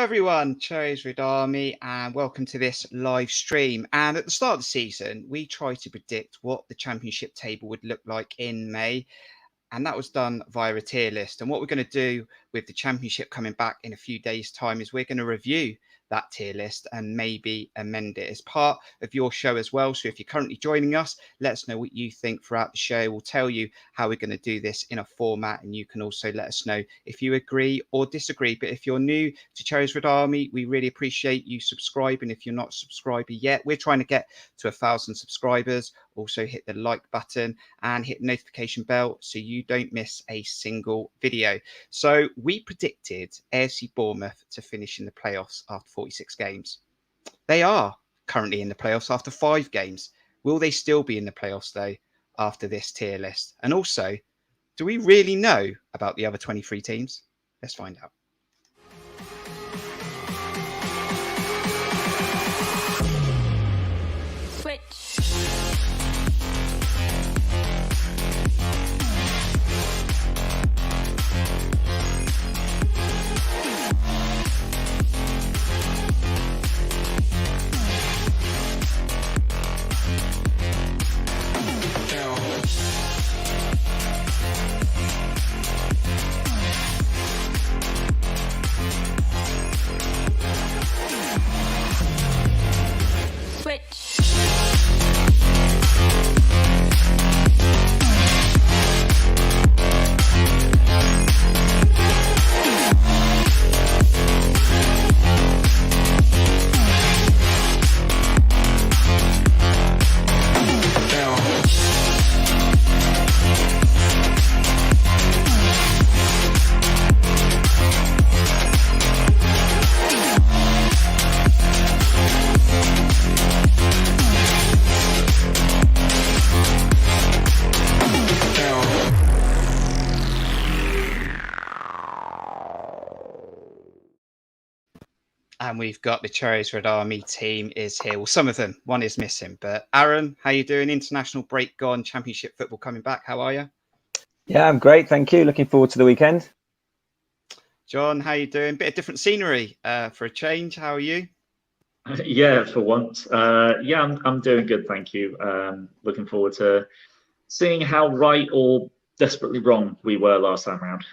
everyone, Cherries Red Army, and welcome to this live stream. And at the start of the season, we tried to predict what the championship table would look like in May, and that was done via a tier list. And what we're going to do with the championship coming back in a few days' time is we're going to review that tier list and maybe amend it as part of your show as well. So if you're currently joining us, let us know what you think throughout the show. We'll tell you how we're going to do this in a format, and you can also let us know if you agree or disagree. But if you're new to Cherries Red Army, we really appreciate you subscribing. If you're not a subscriber yet, we're trying to get to 1,000 subscribers. Also hit the like button and hit the notification bell so you don't miss a single video. So we predicted AFC Bournemouth to finish in the playoffs after 46 games. They are currently in the playoffs after 5 games. Will they still be in the playoffs though after this tier list? And also, do we really know about the other 23 teams? Let's find out. And we've got the Cherries Red Army team is here. Well, some of them, one is missing. But Aaron, how you doing? International break gone, championship football coming back. How are you? Yeah, I'm great. Thank you. Looking forward to the weekend. John, how you doing? Bit of different scenery for a change. How are you? Yeah, for once. Yeah, I'm doing good. Thank you. Looking forward to seeing how right or desperately wrong we were last time around.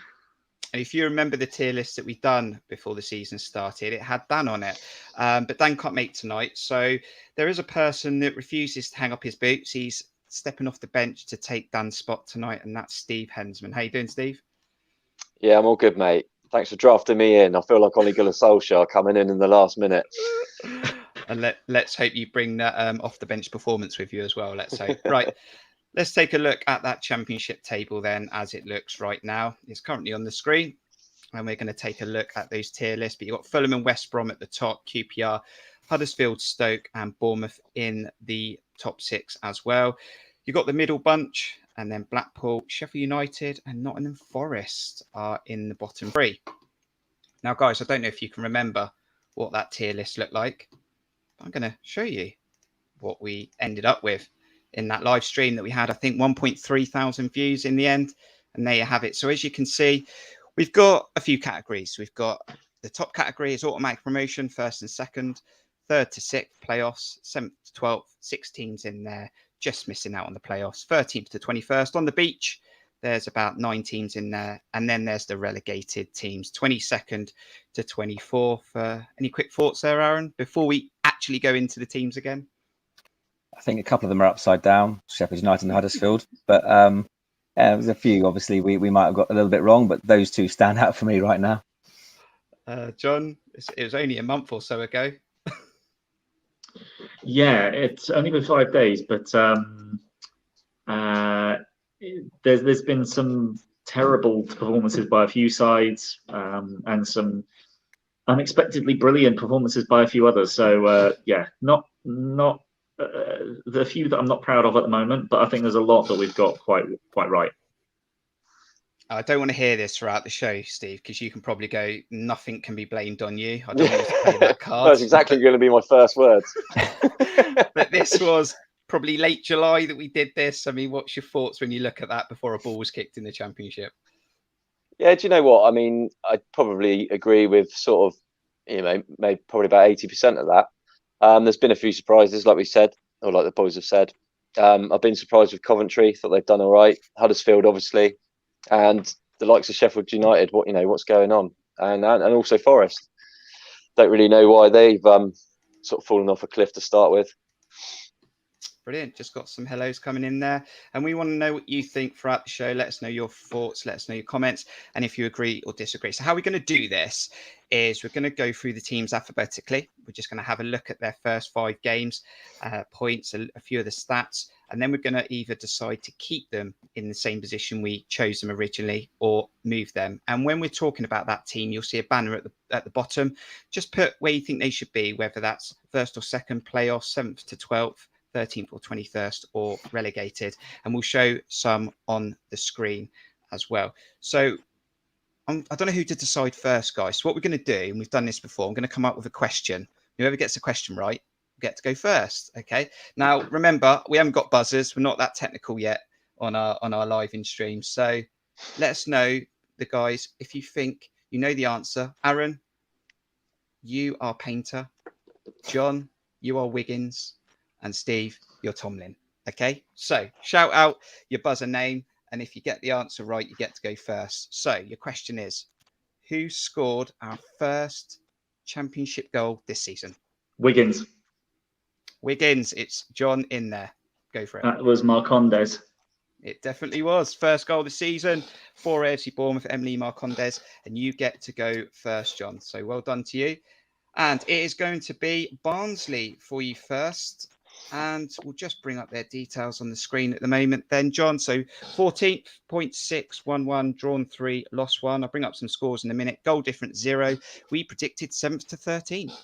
If you remember the tier list that we've done before the season started, it had Dan on it. But Dan can't make tonight. So there is a person that refuses to hang up his boots. He's stepping off the bench to take Dan's spot tonight, and that's Steve Hensman. How you doing, Steve? Yeah, I'm all good, mate. Thanks for drafting me in. I feel like Ole Gunnar Solskjaer coming in the last minute. And let's hope you bring that off the bench performance with you as well. Let's hope. Right. Let's take a look at that championship table then as it looks right now. It's currently on the screen, and we're going to take a look at those tier lists. But you've got Fulham and West Brom at the top, QPR, Huddersfield, Stoke and Bournemouth in the top 6 as well. You've got the middle bunch, and then Blackpool, Sheffield United and Nottingham Forest are in the bottom 3. Now, guys, I don't know if you can remember what that tier list looked like. I'm going to show you what we ended up with in that live stream that we had. I think 1.3 thousand views in the end, and there you have it. So as you can see, we've got a few categories. We've got the top category is automatic promotion, 1st and 2nd, 3rd to 6th playoffs, 7th to 12th, 6 teams in there just missing out on the playoffs, 13th to 21st. On the beach, there's about 9 teams in there, and then there's the relegated teams, 22nd to 24th. Any quick thoughts there, Aaron, before we actually go into the teams again? I think a couple of them are upside down, Sheffield United and Huddersfield. But there's a few, obviously, we might have got a little bit wrong, but those 2 stand out for me right now. John, it was only a month or so ago. Yeah, it's only been 5 days, but there's been some terrible performances by a few sides and some unexpectedly brilliant performances by a few others. So yeah, not the few that I'm not proud of at the moment, but I think there's a lot that we've got quite right. I don't want to hear this throughout the show, Steve, because you can probably go, nothing can be blamed on you. I don't want to play that card. That's exactly going to be my first words. But this was probably late July that we did this. I mean, what's your thoughts when you look at that before a ball was kicked in the championship? Yeah, do you know what? I mean, I probably agree with sort of maybe probably about 80% of that. There's been a few surprises, like we said, or like the boys have said. I've been surprised with Coventry. Thought they've done all right. Huddersfield, obviously, and the likes of Sheffield United. What's going on, and also Forest. Don't really know why they've sort of fallen off a cliff to start with. Brilliant. Just got some hellos coming in there. And we want to know what you think throughout the show. Let us know your thoughts. Let us know your comments. And if you agree or disagree. So how we're going to do this is we're going to go through the teams alphabetically. We're just going to have a look at their first 5 games, points, a few of the stats. And then we're going to either decide to keep them in the same position we chose them originally or move them. And when we're talking about that team, you'll see a banner at the bottom. Just put where you think they should be, whether that's first or second playoff, 7th to 12th. 13th or 21st or relegated, and we'll show some on the screen as well. So I don't know who to decide first, guys. So what we're going to do, and we've done this before, I'm going to come up with a question. Whoever gets the question right will get to go first. Okay. Now remember, we haven't got buzzers. We're not that technical yet on our live in stream. So let us know, the guys, if you think you know the answer. Aaron, you are Painter. John, you are Wiggins. And Steve, you're Tomlin. Okay, so shout out your buzzer name, and if you get the answer right, you get to go first. So your question is, who scored our first championship goal this season? Wiggins. Wiggins. It's John in there. Go for it. That was Marcondes. It definitely was. First goal of the season for AFC Bournemouth, Emily Marcondes, and you get to go first, John. So well done to you. And it is going to be Barnsley for you first. And we'll just bring up their details on the screen at the moment then, John. So 14th, 0.6, 1-1, drawn 3, lost 1. I'll bring up some scores in a minute. Goal difference 0. We predicted 7th to 13th.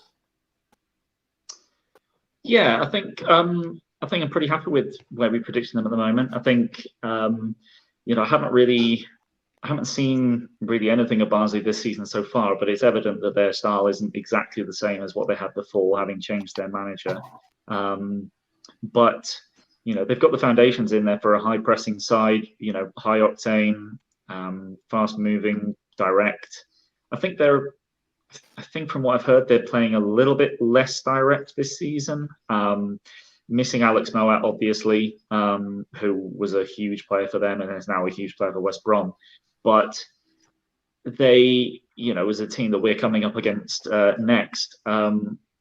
Yeah, I think I'm pretty happy with where we predicted them at the moment. I think I haven't seen really anything of Barnsley this season so far, but it's evident that their style isn't exactly the same as what they had before, having changed their manager. But they've got the foundations in there for a high pressing side, high octane, fast moving, direct. I think from what I've heard, they're playing a little bit less direct this season. Missing Alex Moat, obviously, who was a huge player for them and is now a huge player for West Brom. But they, as a team that we're coming up against next, I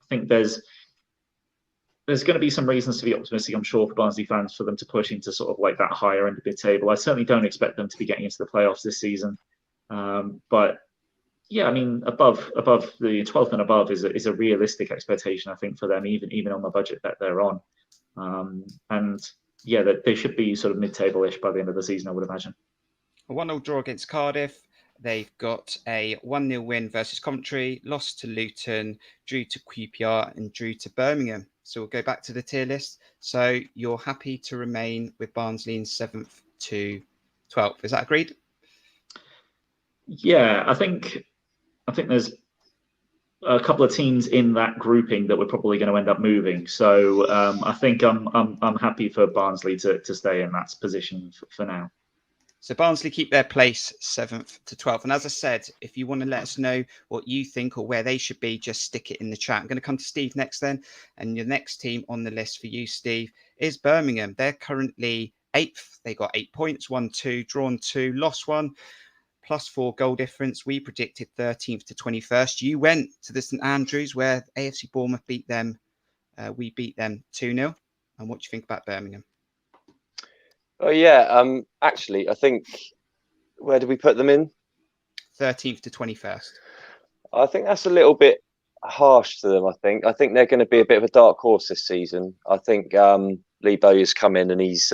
think there's going to be some reasons to be optimistic, I'm sure, for Barnsley fans, for them to push into sort of like that higher end of the table. I certainly don't expect them to be getting into the playoffs this season. But yeah, I mean, above the 12th and above is a realistic expectation, I think, for them, even on the budget that they're on. And yeah, that they should be sort of mid-table-ish by the end of the season, I would imagine. A 1-0 draw against Cardiff. They've got a 1-0 win versus Coventry, lost to Luton, drew to QPR and drew to Birmingham. So we'll go back to the tier list. So you're happy to remain with Barnsley in 7th to 12th. Is that agreed? Yeah, I think there's a couple of teams in that grouping that we're probably going to end up moving. So I think I'm happy for Barnsley to stay in that position for now. So Barnsley keep their place 7th to 12th. And as I said, if you want to let us know what you think or where they should be, just stick it in the chat. I'm going to come to Steve next then. And your next team on the list for you, Steve, is Birmingham. They're currently 8th. They got 8 points, 1-2, drawn 2, lost 1, +4 goal difference. We predicted 13th to 21st. You went to the St Andrews where AFC Bournemouth beat them. We beat them 2-0. And what do you think about Birmingham? Oh yeah, actually, I think, where did we put them in? 13th to 21st. I think that's a little bit harsh to them. I think they're going to be a bit of a dark horse this season. I think Lee Bowyer's come in and he's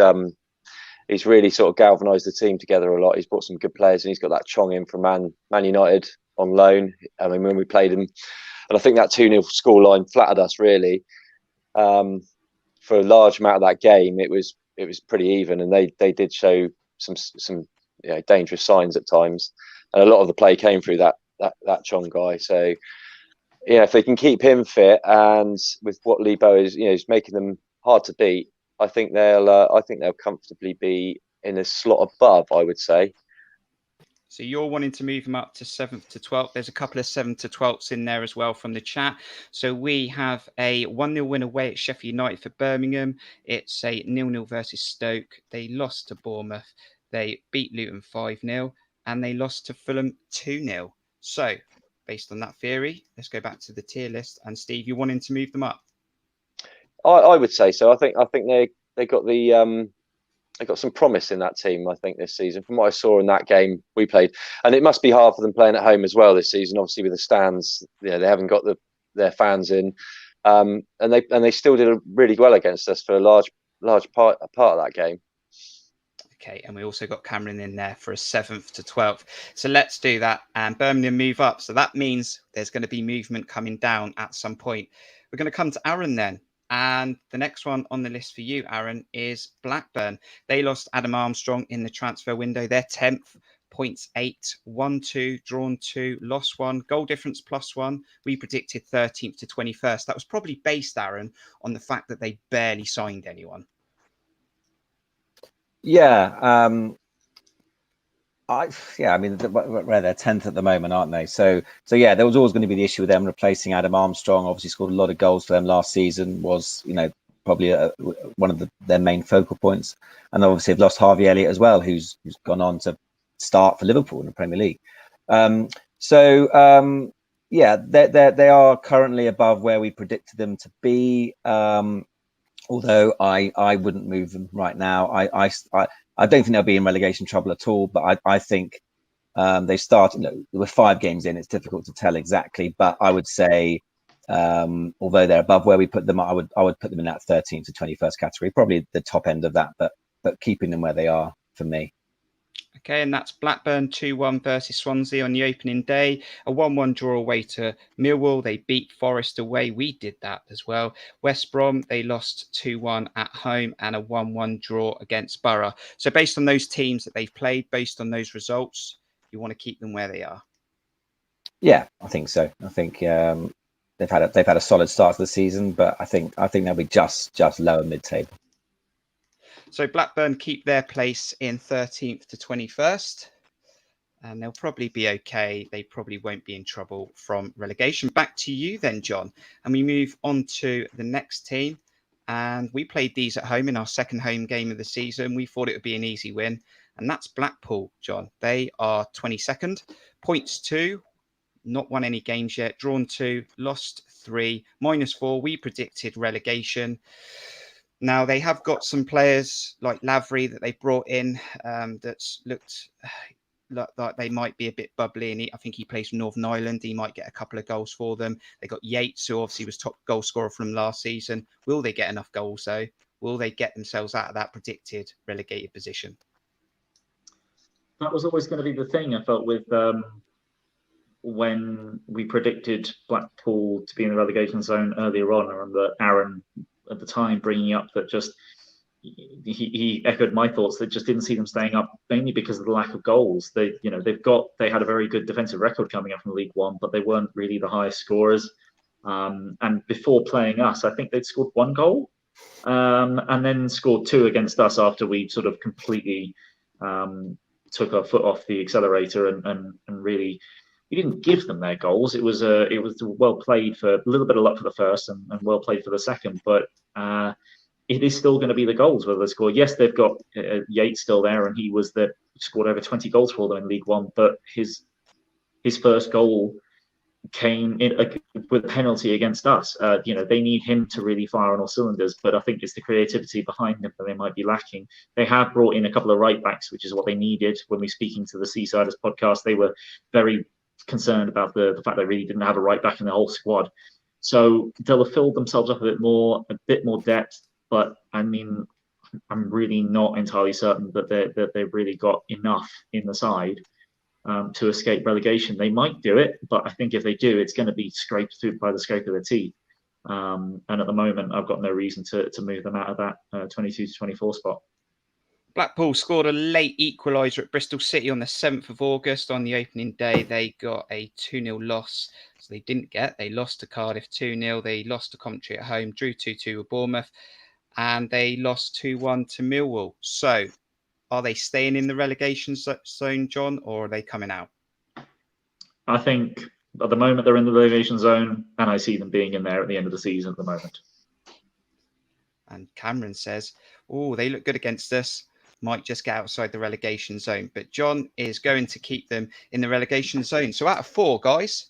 really sort of galvanised the team together a lot. He's brought some good players and he's got that Chong in from Man United on loan. I mean, when we played him, and I think that 2-0 scoreline flattered us really. For a large amount of that game, it was pretty even, and they did show some dangerous signs at times, and a lot of the play came through that Chong guy. So yeah, if they can keep him fit, and with what Lebo is making them hard to beat, I think they'll comfortably be in a slot above, I would say. So you're wanting to move them up to 7th to 12th. There's a couple of 7th to 12ths in there as well from the chat. So we have a 1-0 win away at Sheffield United for Birmingham. It's a 0-0 versus Stoke. They lost to Bournemouth. They beat Luton 5-0 and they lost to Fulham 2-0. So based on that theory, let's go back to the tier list. And Steve, you're wanting to move them up? I would say so. I think they got the they got some promise in that team, I think, this season. From what I saw in that game we played, and it must be hard for them playing at home as well this season. Obviously, with the stands, they haven't got their fans in, and they still did really well against us for a large part of that game. Okay, and we also got Cameron in there for a 7th to 12th. So let's do that, and Birmingham move up. So that means there's going to be movement coming down at some point. We're going to come to Aaron then. And the next one on the list for you, Aaron, is Blackburn. They lost Adam Armstrong in the transfer window. They're 10th, points 8, 1-2, drawn 2, lost 1, goal difference +1. We predicted 13th to 21st. That was probably based, Aaron, on the fact that they barely signed anyone. Yeah. I mean, they're 10th at the moment, aren't they? So yeah, there was always going to be the issue with them replacing Adam Armstrong. Obviously, scored a lot of goals for them last season. Was probably one of their main focal points. And obviously, they've lost Harvey Elliott as well, who's gone on to start for Liverpool in the Premier League. Yeah, they are currently above where we predicted them to be. Although I wouldn't move them right now. I don't think they'll be in relegation trouble at all, but I think they started. We're 5 games in. It's difficult to tell exactly, but I would say, although they're above where we put them, I would put them in that 13th to 21st category, probably the top end of that, but keeping them where they are for me. Okay, and that's Blackburn 2-1 versus Swansea on the opening day. A 1-1 draw away to Millwall. They beat Forest away. We did that as well. West Brom, they lost 2-1 at home and a 1-1 draw against Borough. So based on those teams that they've played, based on those results, you want to keep them where they are? Yeah, I think so. I think they've had a solid start to the season, but I think they'll be just lower mid-table. So Blackburn keep their place in 13th to 21st, and they'll probably be okay. They probably won't be in trouble from relegation. Back to you then, John. And we move on to the next team. And we played these at home in our second home game of the season. We thought it would be an easy win. And that's Blackpool, John. They are 22nd, points 2, not won any games yet, drawn 2, lost 3, -4. We predicted relegation. Now, they have got some players like Lavery that they brought in that's looked like they might be a bit bubbly. And I think he plays for Northern Ireland. He might get a couple of goals for them. They got Yates, who obviously was top goal scorer for them last season. Will they get enough goals, though? Will they get themselves out of that predicted relegated position? That was always going to be the thing, I felt, with when we predicted Blackpool to be in the relegation zone earlier on. I remember Aaron at the time bringing up that just he echoed my thoughts that just didn't see them staying up, mainly because of the lack of goals. They had a very good defensive record coming up from League One, but they weren't really the highest scorers. And before playing us, I think they'd scored 1 goal, and then scored 2 against us after we sort of completely took our foot off the accelerator and really. We didn't give them their goals. It was well played for a little bit of luck for the first and well played for the second. But it is still going to be the goals whether they score. Yes, they've got Yates still there, and he scored over 20 goals for them in League One. But his first goal came in with a penalty against us. They need him to really fire on all cylinders. But I think it's the creativity behind him that they might be lacking. They have brought in a couple of right backs, which is what they needed. When we were speaking to the Seasiders podcast, they were very concerned about the fact they really didn't have a right back in the whole squad. So they'll have filled themselves up a bit more depth. But I mean, I'm really not entirely certain that they've really got enough in the side to escape relegation. They might do it, but I think if they do, it's going to be scraped through by the scrape of their teeth. And at the moment, I've got no reason to move them out of that 22 to 24 spot. Blackpool scored a late equaliser at Bristol City on the 7th of August. On the opening day, they got a 2-0 loss. So they lost to Cardiff 2-0. They lost to Coventry at home, drew 2-2 with Bournemouth, and they lost 2-1 to Millwall. So are they staying in the relegation zone, John, or are they coming out? I think at the moment they're in the relegation zone, and I see them being in there at the end of the season at the moment. And Cameron says, oh, they look good against us. Might just get outside the relegation zone. But John is going to keep them in the relegation zone. So out of 4, guys,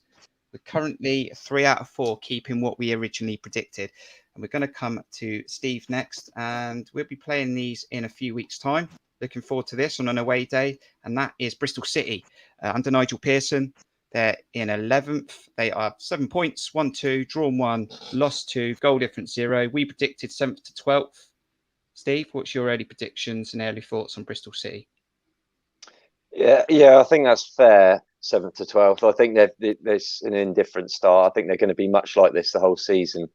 we're currently 3 out of 4, keeping what we originally predicted. And we're going to come to Steve next. And we'll be playing these in a few weeks' time. Looking forward to this on an away day. And that is Bristol City under Nigel Pearson. They're in 11th. They are 7 points, 1-2, drawn 1, lost 2, goal difference 0. We predicted 7th to 12th. Steve, what's your early predictions and early thoughts on Bristol City? Yeah, I think that's fair. 7th to 12th. I think there's an indifferent start. I think they're going to be much like this the whole season.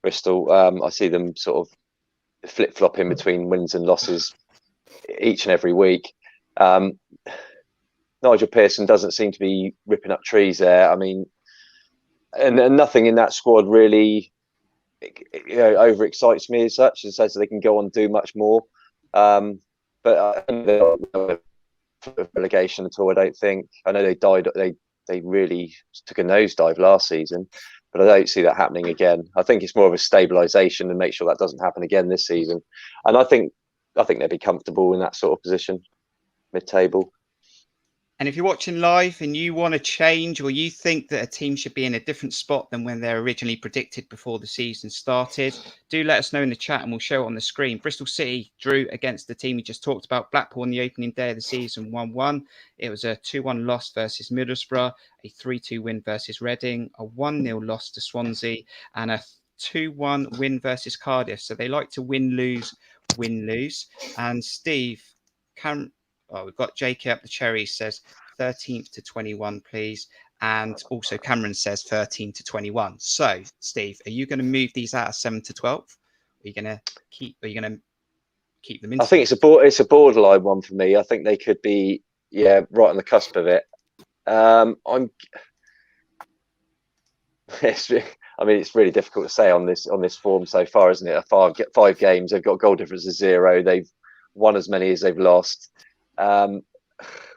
Bristol, I see them sort of flip-flopping between wins and losses each and every week. Nigel Pearson doesn't seem to be ripping up trees there. I mean, and nothing in that squad really, overexcites me as such, as they can go on and do much more. But I think they're not relegation at all. I don't think. I know they really took a nosedive last season, but I don't see that happening again. I think it's more of a stabilisation and make sure that doesn't happen again this season. And I think they'd be comfortable in that sort of position, mid-table. And if you're watching live and you want to change, or you think that a team should be in a different spot than when they're originally predicted before the season started, do let us know in the chat and we'll show it on the screen. Bristol City drew against the team we just talked about, Blackpool, on the opening day of the season, 1-1. It was a 2-1 loss versus Middlesbrough, a 3-2 win versus Reading, a 1-0 loss to Swansea, and a 2-1 win versus Cardiff. So they like to win, lose. And Steve, we've got JK up the Cherries says 13th to 21, please. And also Cameron says 13 to 21. So, Steve, are you going to move these out of 7 to 12? Are you going to keep them in? I think it's a borderline one for me. I think they could be, right on the cusp of it. It's really difficult to say on this form so far, isn't it? 5 games, they've got goal difference of 0. They've won as many as they've lost.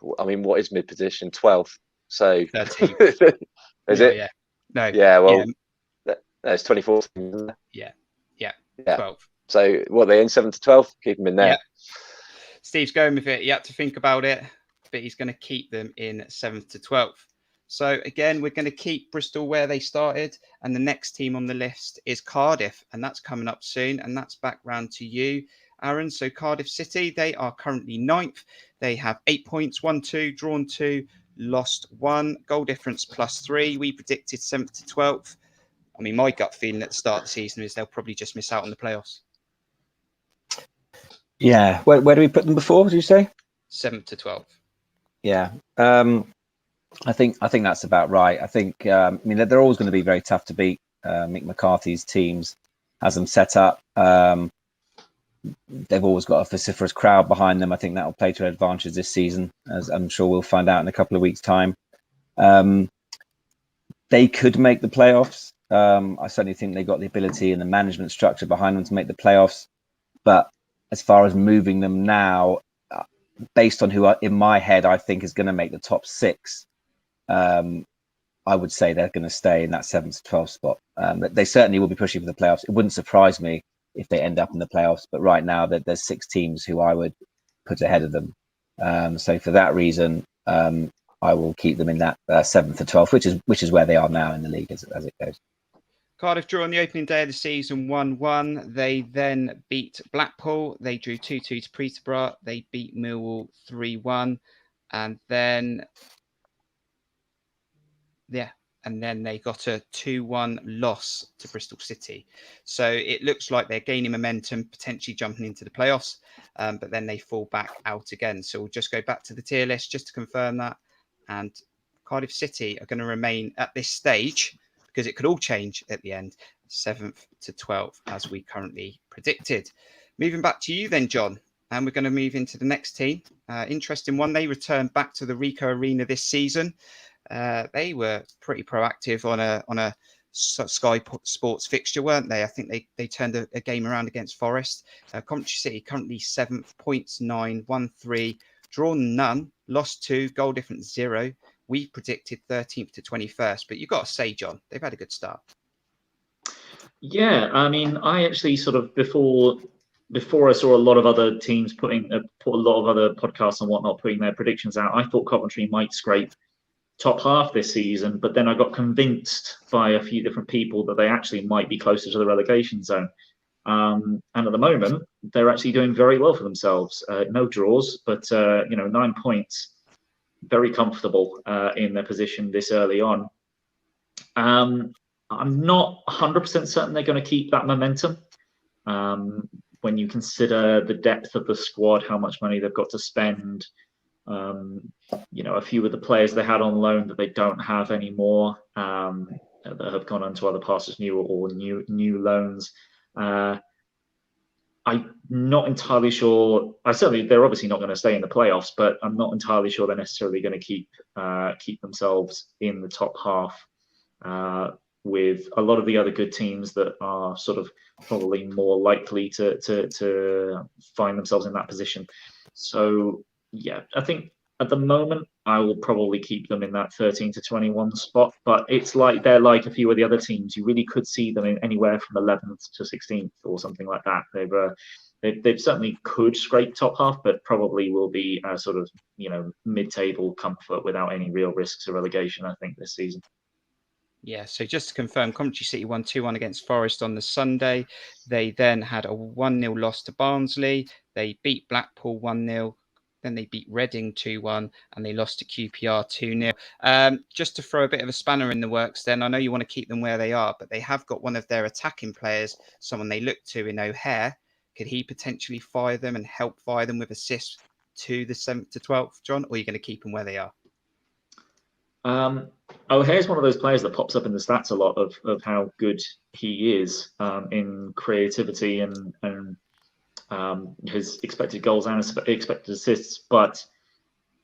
What is mid position? 12th. So 13. Is it? Yeah. No. Yeah. Well, there's 24. Yeah. 12. So what, they in 7 to 12? Keep them in there. Yeah. Steve's going with it. You have to think about it, but he's going to keep them in 7th to 12th. So again, we're going to keep Bristol where they started, and the next team on the list is Cardiff, and that's coming up soon, and that's back round to you, Aaron. So Cardiff City, they are currently 9th. They have 8 points, 1-2, drawn 2, lost 1, goal difference +3. We predicted 7th to 12th. My gut feeling at the start of the season is they'll probably just miss out on the playoffs. Yeah. Where do we put them before, did you say? 7th to 12th. Yeah. I think that's about right. I think, they're always going to be very tough to beat. Mick McCarthy's teams has them set up. They've always got a vociferous crowd behind them. I think that will play to their advantage this season, as I'm sure we'll find out in a couple of weeks' time. They could make the playoffs. I certainly think they got the ability and the management structure behind them to make the playoffs. But as far as moving them now, based on who in my head I think is going to make the top 6, I would say they're going to stay in that 7th to 12th spot. They certainly will be pushing for the playoffs. It wouldn't surprise me if they end up in the playoffs, but right now there's 6 teams who I would put ahead of them. So for that reason, I will keep them in that 7th to 12th, which is where they are now in the league as it goes. Cardiff drew on the opening day of the season 1-1. They then beat Blackpool. They drew 2-2 to Peterborough. They beat Millwall 3-1. And then they got a 2-1 loss to Bristol City. So it looks like they're gaining momentum, potentially jumping into the playoffs, but then they fall back out again. So we'll just go back to the tier list just to confirm that. And Cardiff City are going to remain at this stage, because it could all change at the end, 7th to 12th, as we currently predicted. Moving back to you then, John, and we're going to move into the next team. Interesting one. They returned back to the Ricoh Arena this season. They were pretty proactive on a Sky Sports fixture, weren't they? I think they turned a game around against Forest. Coventry City currently 7th, points 9, won 3, drawn none, lost 2, goal difference 0. We predicted 13th to 21st, but you've got to say, John, they've had a good start. Yeah, I mean, I actually sort of before I saw a lot of other teams put a lot of other podcasts and whatnot putting their predictions out, I thought Coventry might scrape top half this season, but then I got convinced by a few different people that they actually might be closer to the relegation zone. And at the moment, they're actually doing very well for themselves. No draws, but 9 points, very comfortable in their position this early on. I'm not 100% certain they're going to keep that momentum. When you consider the depth of the squad, how much money they've got to spend, a few of the players they had on loan that they don't have anymore, that have gone on to other pastures new or new loans. I'm not entirely sure. They're obviously not going to stay in the playoffs, but I'm not entirely sure they're necessarily going to keep themselves in the top half. With a lot of the other good teams that are sort of probably more likely to find themselves in that position. So yeah, I think at the moment I will probably keep them in that 13 to 21 spot. But it's like they're like a few of the other teams. You really could see them in anywhere from 11th to 16th or something like that. They've certainly could scrape top half, but probably will be a sort of mid-table comfort without any real risks of relegation, I think, this season. Yeah, so just to confirm, Coventry City won 2-1 against Forest on the Sunday. They then had a 1-0 loss to Barnsley. They beat Blackpool 1-0. Then they beat Reading 2-1, and they lost to QPR 2-0. Just to throw a bit of a spanner in the works then, I know you want to keep them where they are, but they have got one of their attacking players, someone they look to in O'Hare. Could he potentially fire them and help fire them with assists to the 7th to 12th, John, or are you going to keep them where they are? O'Hare's one of those players that pops up in the stats a lot of how good he is in creativity and his expected goals and expected assists. But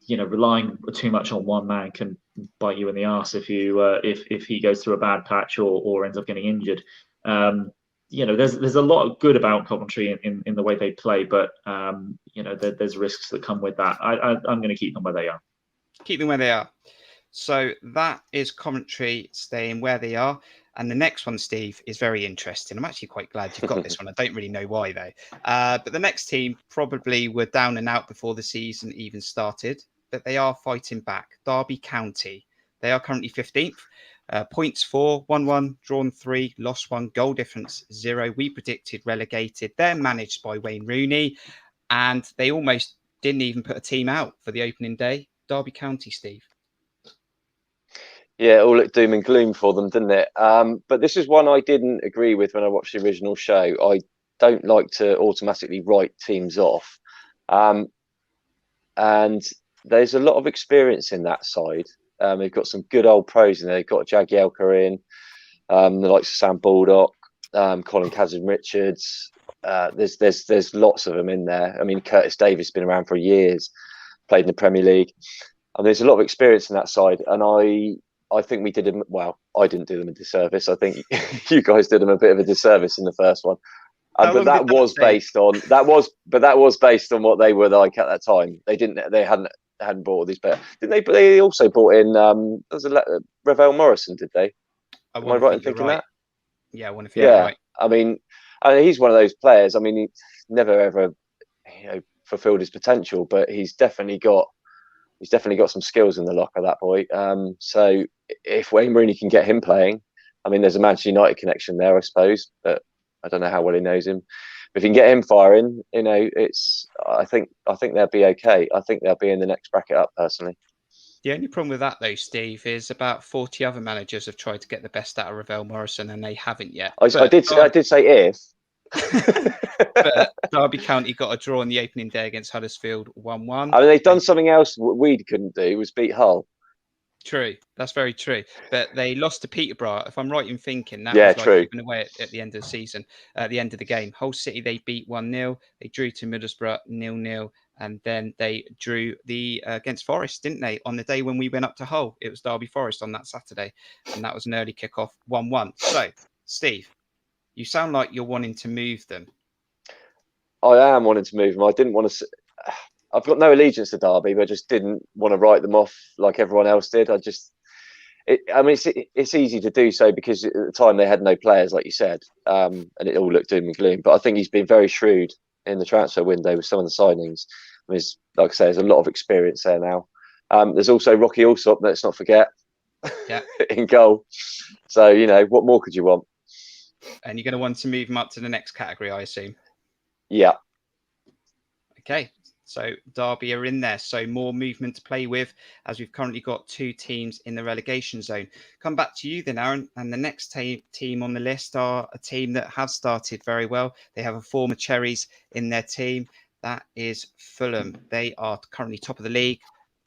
relying too much on one man can bite you in the arse if he goes through a bad patch or ends up getting injured. There's a lot of good about Coventry in the way they play, but there's risks that come with that. I'm going to keep them where they are. Keep them where they are. So that is Coventry staying where they are. And the next one, Steve, is very interesting. I'm actually quite glad you've got this one. I don't really know why, though. But the next team probably were down and out before the season even started, but they are fighting back. Derby County. They are currently 15th. Points 4, 1-1, drawn 3, lost 1, goal difference 0. We predicted relegated. They're managed by Wayne Rooney, and they almost didn't even put a team out for the opening day. Derby County, Steve. Yeah, it all looked doom and gloom for them, didn't it? But this is one I didn't agree with when I watched the original show. I don't like to automatically write teams off. And there's a lot of experience in that side. They've got some good old pros in there. They've got Jagielka in, the likes of Sam Baldock, Colin Kazim-Richards. There's lots of them in there. I mean, Curtis Davis has been around for years, played in the Premier League. And there's a lot of experience in that side. And I think we did them well. I didn't do them a disservice. I think you guys did them a bit of a disservice in the first one. But that was based on what they were like at that time. They hadn't bought all these players, didn't they? But they also bought in Ravel Morrison, did they? Am I right in thinking that? Yeah, I want to feel right. I mean, he's one of those players. I mean, he never ever fulfilled his potential, but he's definitely got some skills in the locker, that boy. So if Wayne Rooney can get him playing, I mean, there's a Manchester United connection there, I suppose, but I don't know how well he knows him. But if he can get him firing, I think they'll be okay. I think they'll be in the next bracket up, personally. The only problem with that, though, Steve, is about 40 other managers have tried to get the best out of Ravel Morrison, and they haven't yet. I did say if. But Derby County got a draw on the opening day against Huddersfield 1-1. I mean, they've done something else Weed couldn't do, was beat Hull. True. That's very true. But they lost to Peterborough. If I'm right in thinking, that Yeah, was like true. giving away at the end of the season, at the end of the game. Hull City, they beat 1-0. They drew to Middlesbrough 0-0. And then they drew against Forest, didn't they? On the day when we went up to Hull, it was Derby Forest on that Saturday. And that was an early kickoff, 1-1. So, Steve, you sound like you're wanting to move them. I am wanting to move them. I didn't want to. I've got no allegiance to Derby, but I just didn't want to write them off like everyone else did. It's easy to do so because at the time they had no players, like you said, and it all looked doom and gloom. But I think he's been very shrewd in the transfer window with some of the signings. Like I say, there's a lot of experience there now. There's also Rocky Allsop, let's not forget, in goal. So, what more could you want? And you're going to want to move him up to the next category, I assume. Yeah. Okay. So Derby are in there. So more movement to play with, as we've currently got 2 teams in the relegation zone. Come back to you then, Aaron. And the next team on the list are a team that have started very well. They have a former Cherries in their team. That is Fulham. They are currently top of the league.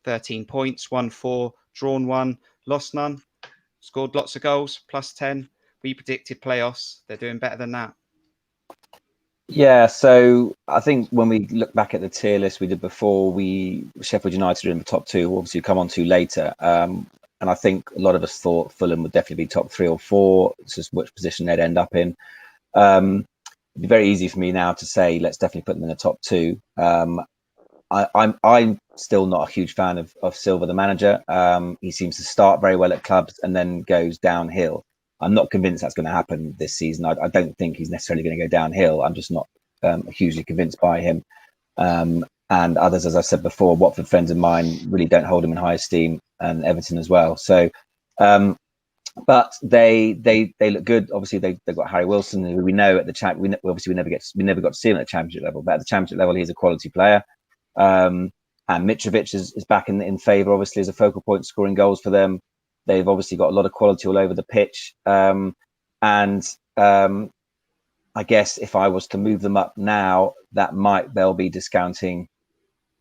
13 points, won 4, drawn 1, lost none. Scored lots of goals, plus 10. We predicted playoffs. They're doing better than that. Yeah, so I think when we look back at the tier list we did before, Sheffield United are in the top 2, obviously come on to later. And I think a lot of us thought Fulham would definitely be top 3 or 4. It's just which position they'd end up in. It'd be very easy for me now to say let's definitely put them in the top 2. I'm still not a huge fan of Silva, the manager. He seems to start very well at clubs and then goes downhill. I'm not convinced that's going to happen this season. I don't think he's necessarily going to go downhill. I'm just not hugely convinced by him. And others, as I said before, Watford friends of mine really don't hold him in high esteem, and Everton as well. So, but they look good. Obviously, they've got Harry Wilson, who we know at the chat. We never got to see him at the championship level, but at the championship level, he's a quality player. And Mitrovic is back in favour, obviously, as a focal point, scoring goals for them. They've obviously got a lot of quality all over the pitch. I guess if I was to move them up now, that might well be discounting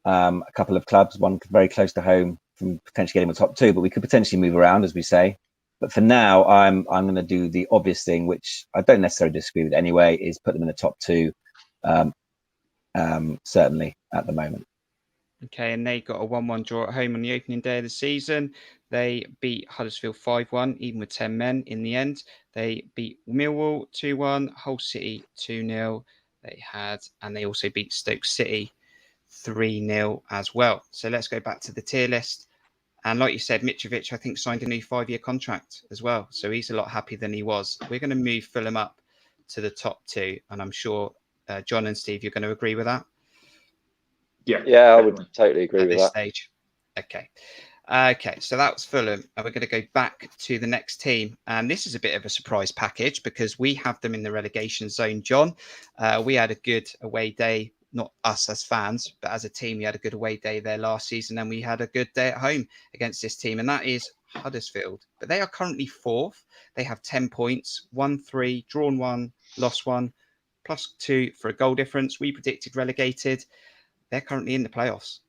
a couple of clubs, one very close to home, from potentially getting the top 2, but we could potentially move around, as we say. But for now, I'm going to do the obvious thing, which I don't necessarily disagree with anyway, is put them in the top 2, certainly at the moment. Okay, and they got a 1-1 draw at home on the opening day of the season. They beat Huddersfield 5-1, even with 10 men in the end. They beat Millwall 2-1, Hull City 2-0. And they also beat Stoke City 3-0 as well. So let's go back to the tier list. And like you said, Mitrovic, I think, signed a new 5-year contract as well. So he's a lot happier than he was. We're going to move Fulham up to the top 2. And I'm sure John and Steve, you're going to agree with that. Yeah, I would totally agree with that. At this stage. Okay, so that was Fulham. And we're going to go back to the next team. And this is a bit of a surprise package because we have them in the relegation zone, John. We had a good away day, not us as fans, but as a team, we had a good away day there last season. And we had a good day at home against this team. And that is Huddersfield. But they are currently 4th. They have 10 points, won 3, drawn 1, lost 1, plus 2 for a goal difference. We predicted relegated. They're currently in the playoffs.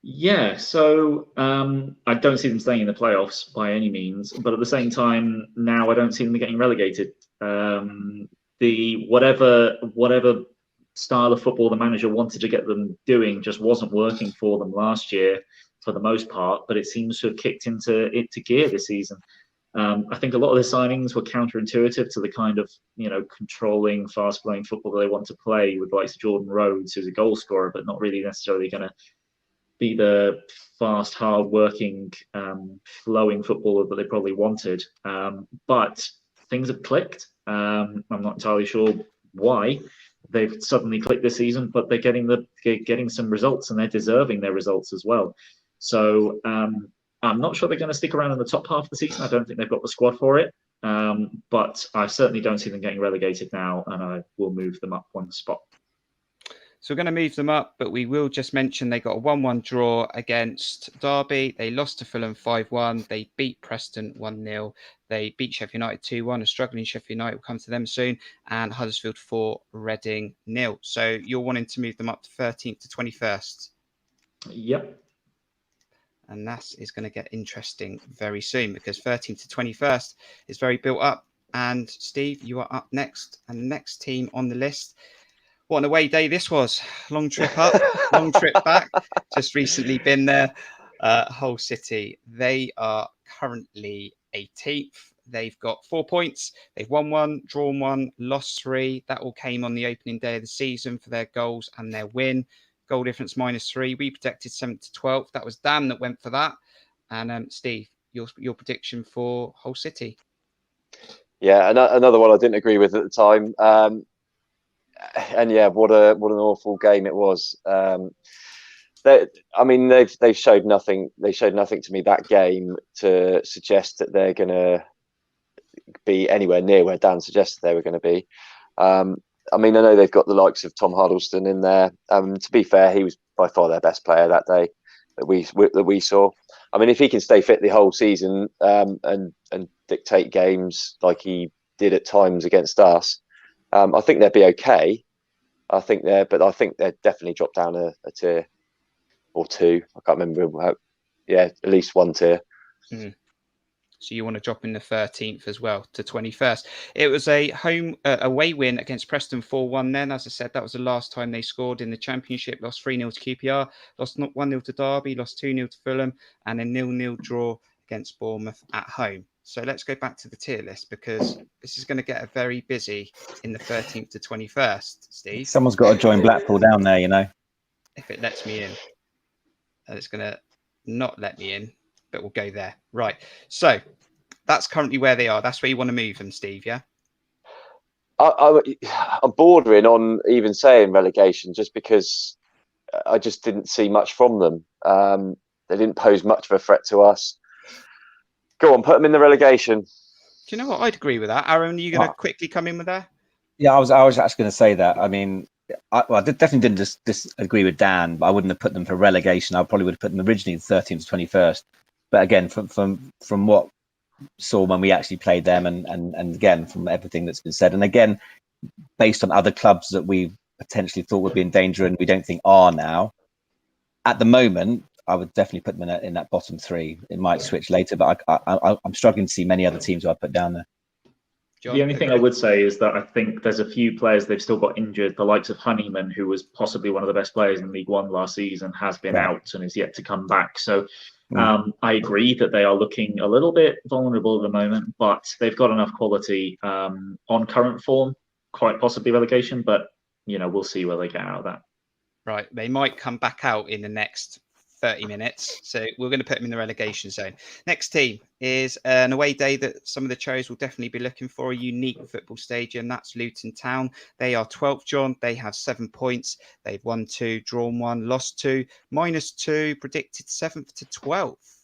Yeah, so I don't see them staying in the playoffs by any means, but at the same time, now I don't see them getting relegated. The whatever style of football the manager wanted to get them doing just wasn't working for them last year for the most part, but it seems to have kicked into gear this season. I think a lot of the signings were counterintuitive to the kind of controlling, fast-flowing football that they want to play, with likes of Jordan Rhodes, who's a goal scorer, but not really necessarily going to be the fast, hard-working, flowing footballer that they probably wanted. But things have clicked. I'm not entirely sure why they've suddenly clicked this season, but they're getting some results, and they're deserving their results as well. So I'm not sure they're going to stick around in the top half of the season. I don't think they've got the squad for it. But I certainly don't see them getting relegated now, and I will move them up one spot. So we're going to move them up, but we will just mention they got a 1-1 draw against Derby. They lost to Fulham 5-1. They beat Preston 1-0. They beat Sheffield United 2-1. A struggling Sheffield United will come to them soon. And Huddersfield 4, Reading 0. So you're wanting to move them up to 13th to 21st? Yep. And that is going to get interesting very soon because 13th to 21st is very built up. And Steve, you are up next. And the next team on the list, what an away day this was. Long trip up, long trip back. Just recently been there. Hull City, they are currently 18th. They've got 4 points. They've won 1, drawn 1, lost 3. That all came on the opening day of the season for their goals and their win. Goal difference -3. We predicted 7th to 12th. That was Dan that went for that. And Steve, your prediction for Hull City? Yeah, another one I didn't agree with at the time. And yeah, what an awful game it was. They've showed nothing. They showed nothing to me that game to suggest that they're going to be anywhere near where Dan suggested they were going to be. I know they've got the likes of Tom Huddleston in there. To be fair, he was by far their best player that day that we saw. I mean, if he can stay fit the whole season and dictate games like he did at times against us, I think they'd be okay. I think they're definitely dropped down a tier or two. I can't remember. Yeah, at least one tier. Mm. So you want to drop in the 13th as well to 21st. It was a away win against Preston 4-1 then. As I said, that was the last time they scored in the Championship. Lost 3-0 to QPR, lost 1-0 to Derby, lost 2-0 to Fulham, and a 0-0 draw against Bournemouth at home. So let's go back to the tier list because this is going to get very busy in the 13th to 21st, Steve. Someone's got to join Blackpool down there, you know. If it lets me in. And it's going to not let me in, but we'll go there. Right. So that's currently where they are. That's where you want to move them, Steve, yeah? I'm bordering on even saying relegation just because I just didn't see much from them. They didn't pose much of a threat to us. Go on, put them in the relegation. Do you know what? I'd agree with that. Aaron, are you going to quickly come in with that? Yeah, I was actually going to say that. I mean, I definitely didn't disagree with Dan, but I wouldn't have put them for relegation. I probably would have put them originally 13th to 21st. But again, from what saw when we actually played them, and again from everything that's been said, and again based on other clubs that we potentially thought would be in danger and we don't think are now, at the moment, I would definitely put them in that bottom 3. It might switch later, but I'm struggling to see many other teams who I put down there. The only thing I would say is that I think there's a few players they've still got injured. The likes of Honeyman, who was possibly one of the best players in League One last season, has been out and is yet to come back. So I agree that they are looking a little bit vulnerable at the moment, but they've got enough quality on current form, quite possibly relegation, but we'll see where they get out of that. Right. They might come back out in the next 30 minutes. So we're going to put them in the relegation zone. Next team is an away day that some of the Cherries will definitely be looking for, a unique football stadium. That's Luton Town. They are 12th, John. They have 7 points. They've won 2, drawn 1, lost 2, -2, predicted 7th to 12th.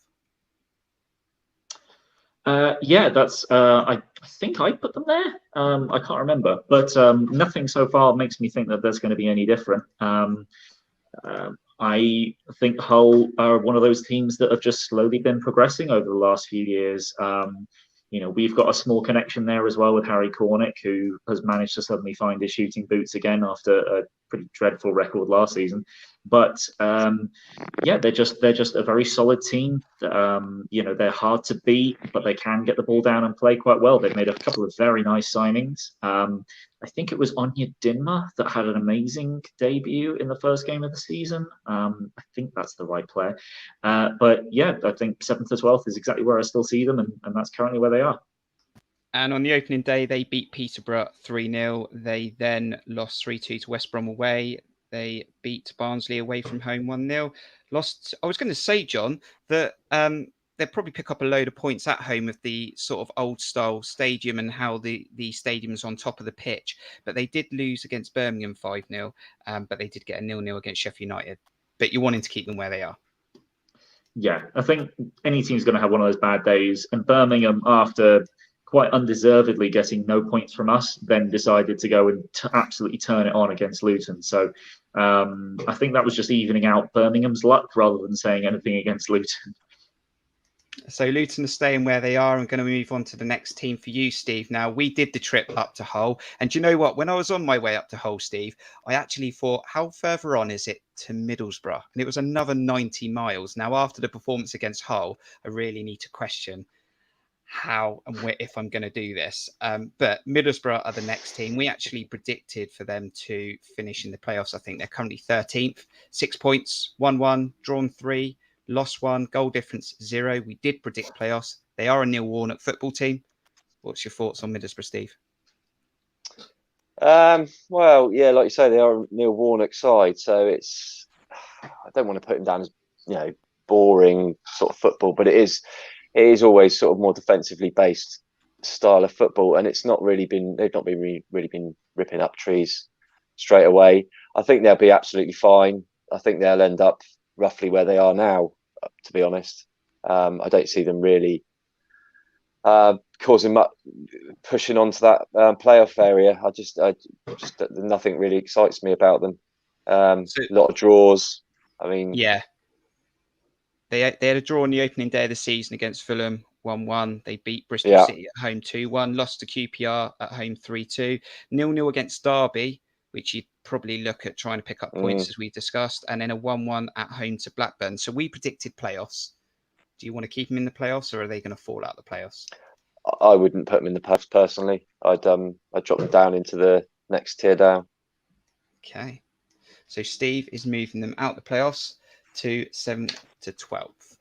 That's. I think I put them there. I can't remember, but nothing so far makes me think that there's going to be any different. I think Hull are one of those teams that have just slowly been progressing over the last few years. We've got a small connection there as well with Harry Cornick, who has managed to suddenly find his shooting boots again after a pretty dreadful record last season. But they're just a very solid team. They're hard to beat, but they can get the ball down and play quite well. They've made a couple of very nice signings. I think it was Onyedinma Dinma that had an amazing debut in the first game of the season. I think that's the right player. But yeah, I think 7th to 12th is exactly where I still see them, and that's currently where they are. And on the opening day, they beat Peterborough 3-0. They then lost 3-2 to West Brom away. They beat Barnsley away from home 1-0. Lost. I was going to say, John, that they'll probably pick up a load of points at home with the sort of old style stadium and how the stadium is on top of the pitch. But they did lose against Birmingham 5-0. But they did get a 0-0 against Sheffield United. But you're wanting to keep them where they are. Yeah, I think any team's going to have one of those bad days. And Birmingham, after quite undeservedly getting no points from us, then decided to go and absolutely turn it on against Luton. So I think that was just evening out Birmingham's luck rather than saying anything against Luton. So Luton are staying where they are and going to move on to the next team for you, Steve. Now, we did the trip up to Hull. And do you know what? When I was on my way up to Hull, Steve, I actually thought, how further on is it to Middlesbrough? And it was another 90 miles. Now, after the performance against Hull, I really need to question how and where, if I'm going to do this. But Middlesbrough are the next team. We actually predicted for them to finish in the playoffs. I think they're currently 13th, 6 points, 1-1, drawn 3, lost 1, goal difference 0. We did predict playoffs. They are a Neil Warnock football team. What's your thoughts on Middlesbrough, Steve? Well, yeah, like you say, they are a Neil Warnock side, so it's, I don't want to put them down as, you know, boring sort of football, but it is always sort of more defensively based style of football, and it's not really been, they've not been really been ripping up trees straight away. I think they'll be absolutely fine. I think they'll end up roughly where they are now, to be honest. I don't see them really causing much, pushing onto that playoff area. I just nothing really excites me about them. A lot of draws. I mean, yeah, they had a draw on the opening day of the season against Fulham, 1-1. They beat Bristol City at home 2-1, lost to QPR at home 3-2, 0-0 against Derby, which you'd probably look at trying to pick up points as we discussed, and then a 1-1 at home to Blackburn. So we predicted playoffs. Do you want to keep them in the playoffs, or are they going to fall out of the playoffs? I wouldn't put them in the playoffs personally. I'd drop them down into the next tier down. Okay. So Steve is moving them out the playoffs to 7th to 12th.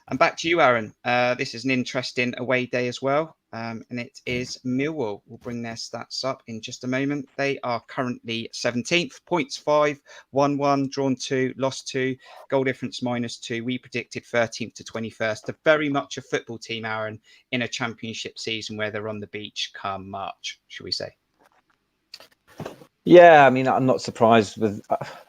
And back to you, Aaron. This is an interesting away day as well. And it is Millwall. We'll bring their stats up in just a moment. They are currently 17th, points 5, 1-1, drawn 2, lost 2, goal difference -2. We predicted 13th to 21st. They're very much a football team, Aaron, in a championship season where they're on the beach come March, should we say? Yeah, I mean, I'm not surprised with.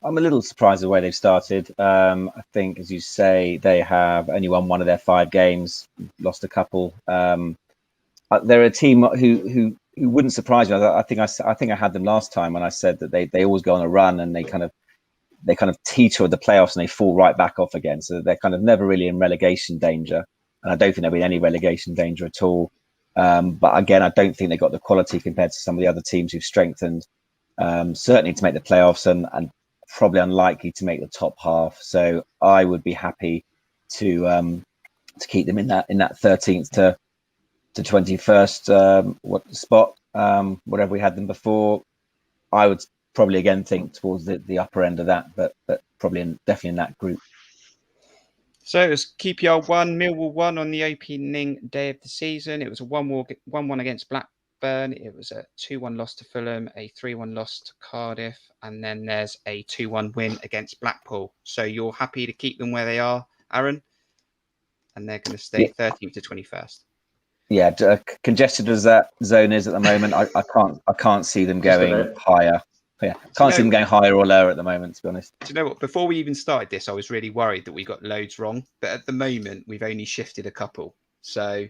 I'm a little surprised the way they've started. I think, as you say, they have only won one of their 5 games, lost a couple. They're a team who wouldn't surprise me. I think I had them last time when I said that they always go on a run and they kind of teeter at the playoffs and they fall right back off again. So they're kind of never really in relegation danger, and I don't think there'll be any relegation danger at all. But again, I don't think they got the quality compared to some of the other teams who've strengthened. Certainly to make the playoffs and probably unlikely to make the top half. So I would be happy to keep them in that 13th to 21st spot, whatever we had them before. I would probably again think towards the upper end of that, but probably definitely in that group. So it was QPR 1, Millwall 1 on the opening day of the season. It was a 1-1 against Blackburn. It was a 2-1 loss to Fulham, a 3-1 loss to Cardiff, and then there's a 2-1 win against Blackpool. So you're happy to keep them where they are, Aaron? And they're going to stay 13th to 21st. Yeah, congested as that zone is at the moment, I can't see them going higher. Yeah, can't see them going higher or lower at the moment, to be honest. Do you know what? Before we even started this, I was really worried that we got loads wrong. But at the moment, we've only shifted a couple. So,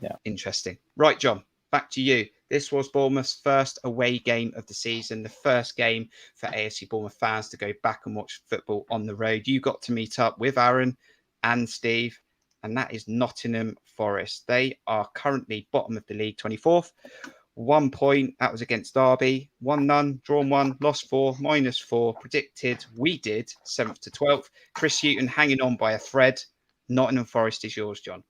yeah, interesting. Right, John, back to you. This was Bournemouth's first away game of the season, the first game for AFC Bournemouth fans to go back and watch football on the road. You got to meet up with Aaron and Steve, and that is Nottingham Forest. They are currently bottom of the league, 24th. 1 point, that was against Derby. 1-0, drawn 1, lost 4, -4. Predicted, we did, 7th to 12th. Chris Hughton hanging on by a thread. Nottingham Forest is yours, John.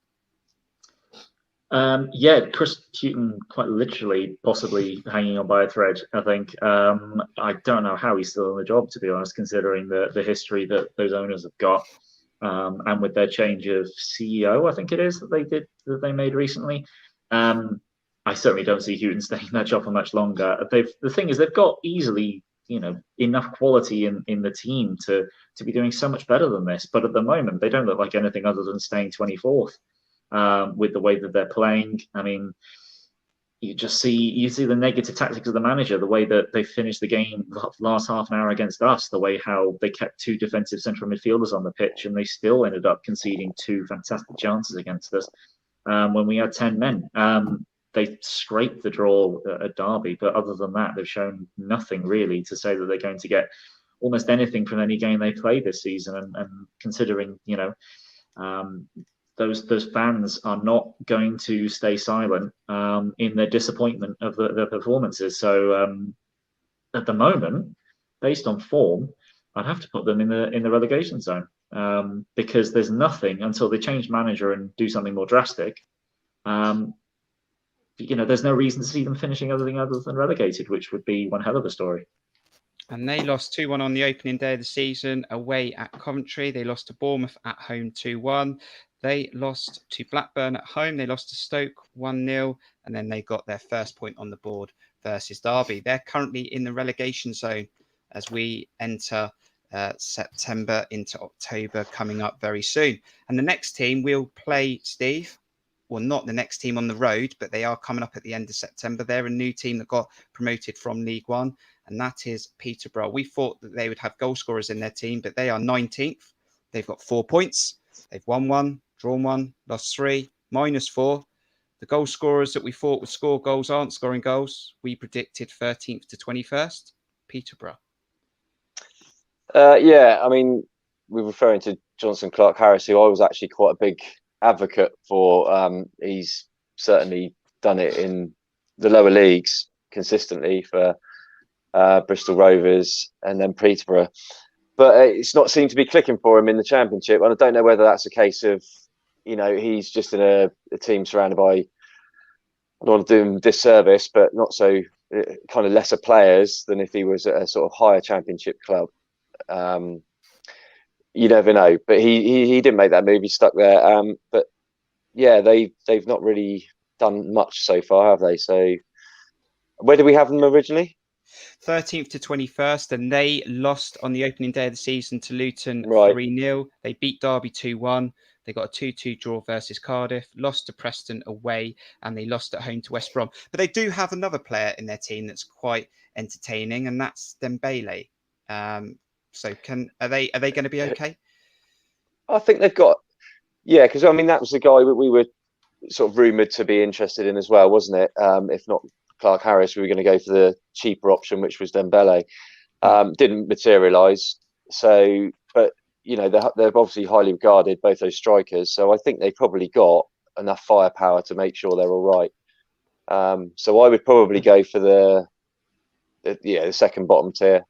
Yeah, Chris Hughton quite literally possibly hanging on by a thread, I think. I don't know how he's still on the job, to be honest, considering the history that those owners have got. And with their change of CEO, I think it is, that they made recently. I certainly don't see Hughton staying in that job for much longer. The thing is, they've got easily, enough quality in the team to be doing so much better than this. But at the moment, they don't look like anything other than staying 24th with the way that they're playing. I mean, you see the negative tactics of the manager, the way that they finished the game last half an hour against us, the way how they kept 2 defensive central midfielders on the pitch, and they still ended up conceding 2 fantastic chances against us when we had 10 men. They scraped the draw at Derby, but other than that, they've shown nothing really to say that they're going to get almost anything from any game they play this season. And considering, those fans are not going to stay silent in their disappointment of the performances. So at the moment, based on form, I'd have to put them in the relegation zone because there's nothing until they change manager and do something more drastic. There's no reason to see them finishing other than relegated, which would be one hell of a story. And they lost 2-1 on the opening day of the season away at Coventry. They lost to Bournemouth at home 2-1. They lost to Blackburn at home. They lost to Stoke 1-0. And then they got their first point on the board versus Derby. They're currently in the relegation zone as we enter September into October coming up very soon. And the next team we'll play, Steve, well, not the next team on the road, but they are coming up at the end of September. They're a new team that got promoted from League One, and that is Peterborough. We thought that they would have goal scorers in their team, but they are 19th. They've got 4 points. They've won 1, drawn 1, lost 3, -4. The goal scorers that we thought would score goals aren't scoring goals. We predicted 13th to 21st, Peterborough. Yeah, I mean, we're referring to Jonson Clarke-Harris, who I was actually quite a big advocate for. He's certainly done it in the lower leagues consistently for Bristol Rovers and then Peterborough, but it's not seemed to be clicking for him in the Championship. And I don't know whether that's a case of, he's just in a team surrounded by, I don't want to do him disservice, but not so kind of lesser players than if he was at a sort of higher Championship club. You never know, but he didn't make that move. He stuck there. But yeah, they've not really done much so far, have they? So where did we have them originally? 13th to 21st, and they lost on the opening day of the season to Luton 3-0. They beat Derby 2-1. They got a 2-2 draw versus Cardiff, lost to Preston away, and they lost at home to West Brom. But they do have another player in their team that's quite entertaining, and that's Dembele. So are they going to be okay? I think they've got, because I mean that was the guy that we were sort of rumoured to be interested in as well, wasn't it? If not Clarke-Harris, we were going to go for the cheaper option, which was Dembele. Didn't materialise. So, but they're obviously highly regarded, both those strikers. So I think they've probably got enough firepower to make sure they're all right. So I would probably go for the second bottom tier.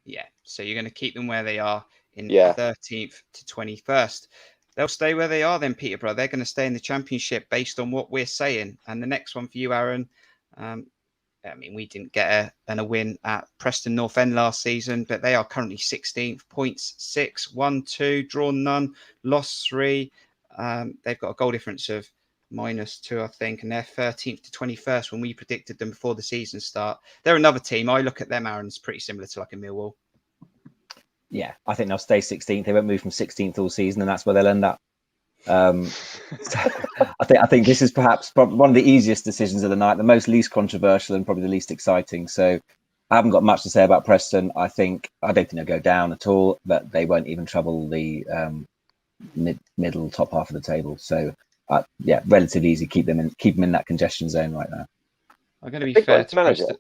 Yeah, so you're going to keep them where they are in 13th to 21st. They'll stay where they are then, Peterborough. They're going to stay in the Championship based on what we're saying. And the next one for you, Aaron, we didn't get a win at Preston North End last season, but they are currently 16th, points 6, 1, 2, drawn none, lost 3. They've got a goal difference of -2, I think, and they're 13th to 21st when we predicted them before the season start. They're another team. I look at them, Aaron, it's pretty similar to like a Millwall. Yeah, I think they'll stay 16th. They won't move from 16th all season, and that's where they'll end up. I think this is perhaps one of the easiest decisions of the night, the least controversial and probably the least exciting. So I haven't got much to say about Preston. I don't think they'll go down at all, but they won't even trouble the middle top half of the table. So relatively easy. Keep them in that congestion zone right now. I'm going to be fair to Preston.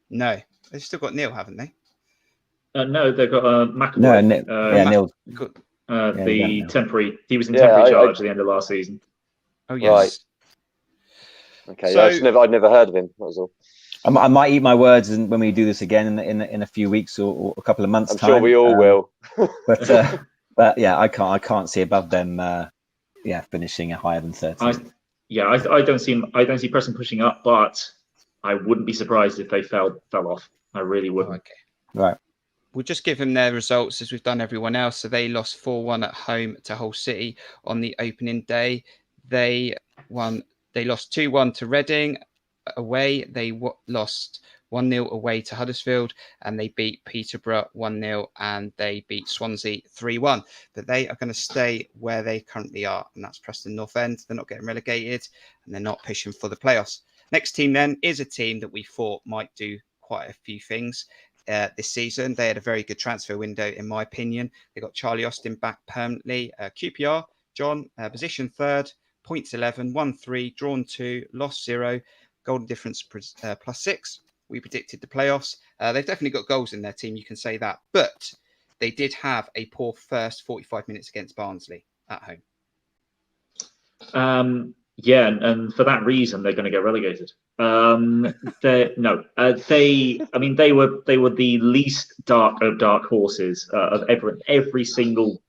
No, they've still got Neil, haven't they? No, they've got McAvoy. Neil. The temporary. He was in temporary charge at the end of last season. Oh yes. Right. Okay. So, I'd never heard of him. That was all. I might eat my words when we do this again in a few weeks or a couple of months. I'm sure we all will. But yeah, I can't see above them. Finishing higher than 13. I don't see Preston pushing up, but I wouldn't be surprised if they fell off. I really wouldn't. Okay. Right. We'll just give them their results as we've done everyone else. So they lost 4-1 at home to Hull City on the opening day. They lost 2-1 to Reading away. They lost 1-0 away to Huddersfield, and they beat Peterborough 1-0, and they beat Swansea 3-1. But they are going to stay where they currently are, and that's Preston North End. They're not getting relegated, and they're not pushing for the playoffs. Next team then is a team that we thought might do quite a few things this season. They had a very good transfer window, in my opinion. They got Charlie Austin back permanently. QPR, John, position 3rd, points 11, won 3, drawn 2, lost 0, golden difference +6. We predicted the playoffs. They've definitely got goals in their team, you can say that. But they did have a poor first 45 minutes against Barnsley at home. Yeah, and for that reason, they're going to get relegated. I mean, they were the least dark of dark horses of every single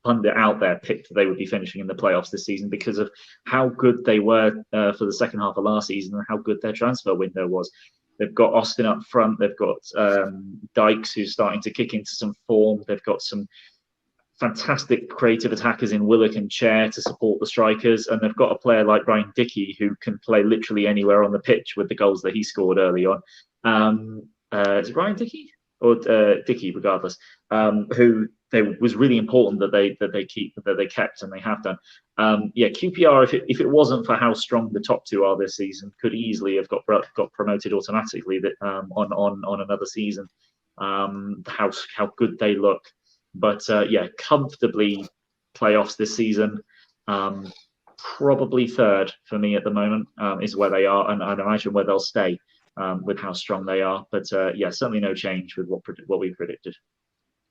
pundit out there picked they would be finishing in the playoffs this season because of how good they were for the second half of last season and how good their transfer window was. They've got Austin up front. They've got Dykes, who's starting to kick into some form. They've got some fantastic creative attackers in Willock and Chair to support the strikers, and they've got a player like Ryan Dickey who can play literally anywhere on the pitch with the goals that he scored early on. Is it Ryan Dickey or Dickey, regardless? Who was really important that they kept, and they have done. QPR, if it wasn't for how strong the top two are this season, could easily have got promoted automatically on another season. How good they look. But comfortably playoffs this season. Probably third for me at the moment is where they are, and I'd imagine where they'll stay with how strong they are. But certainly no change with what we predicted.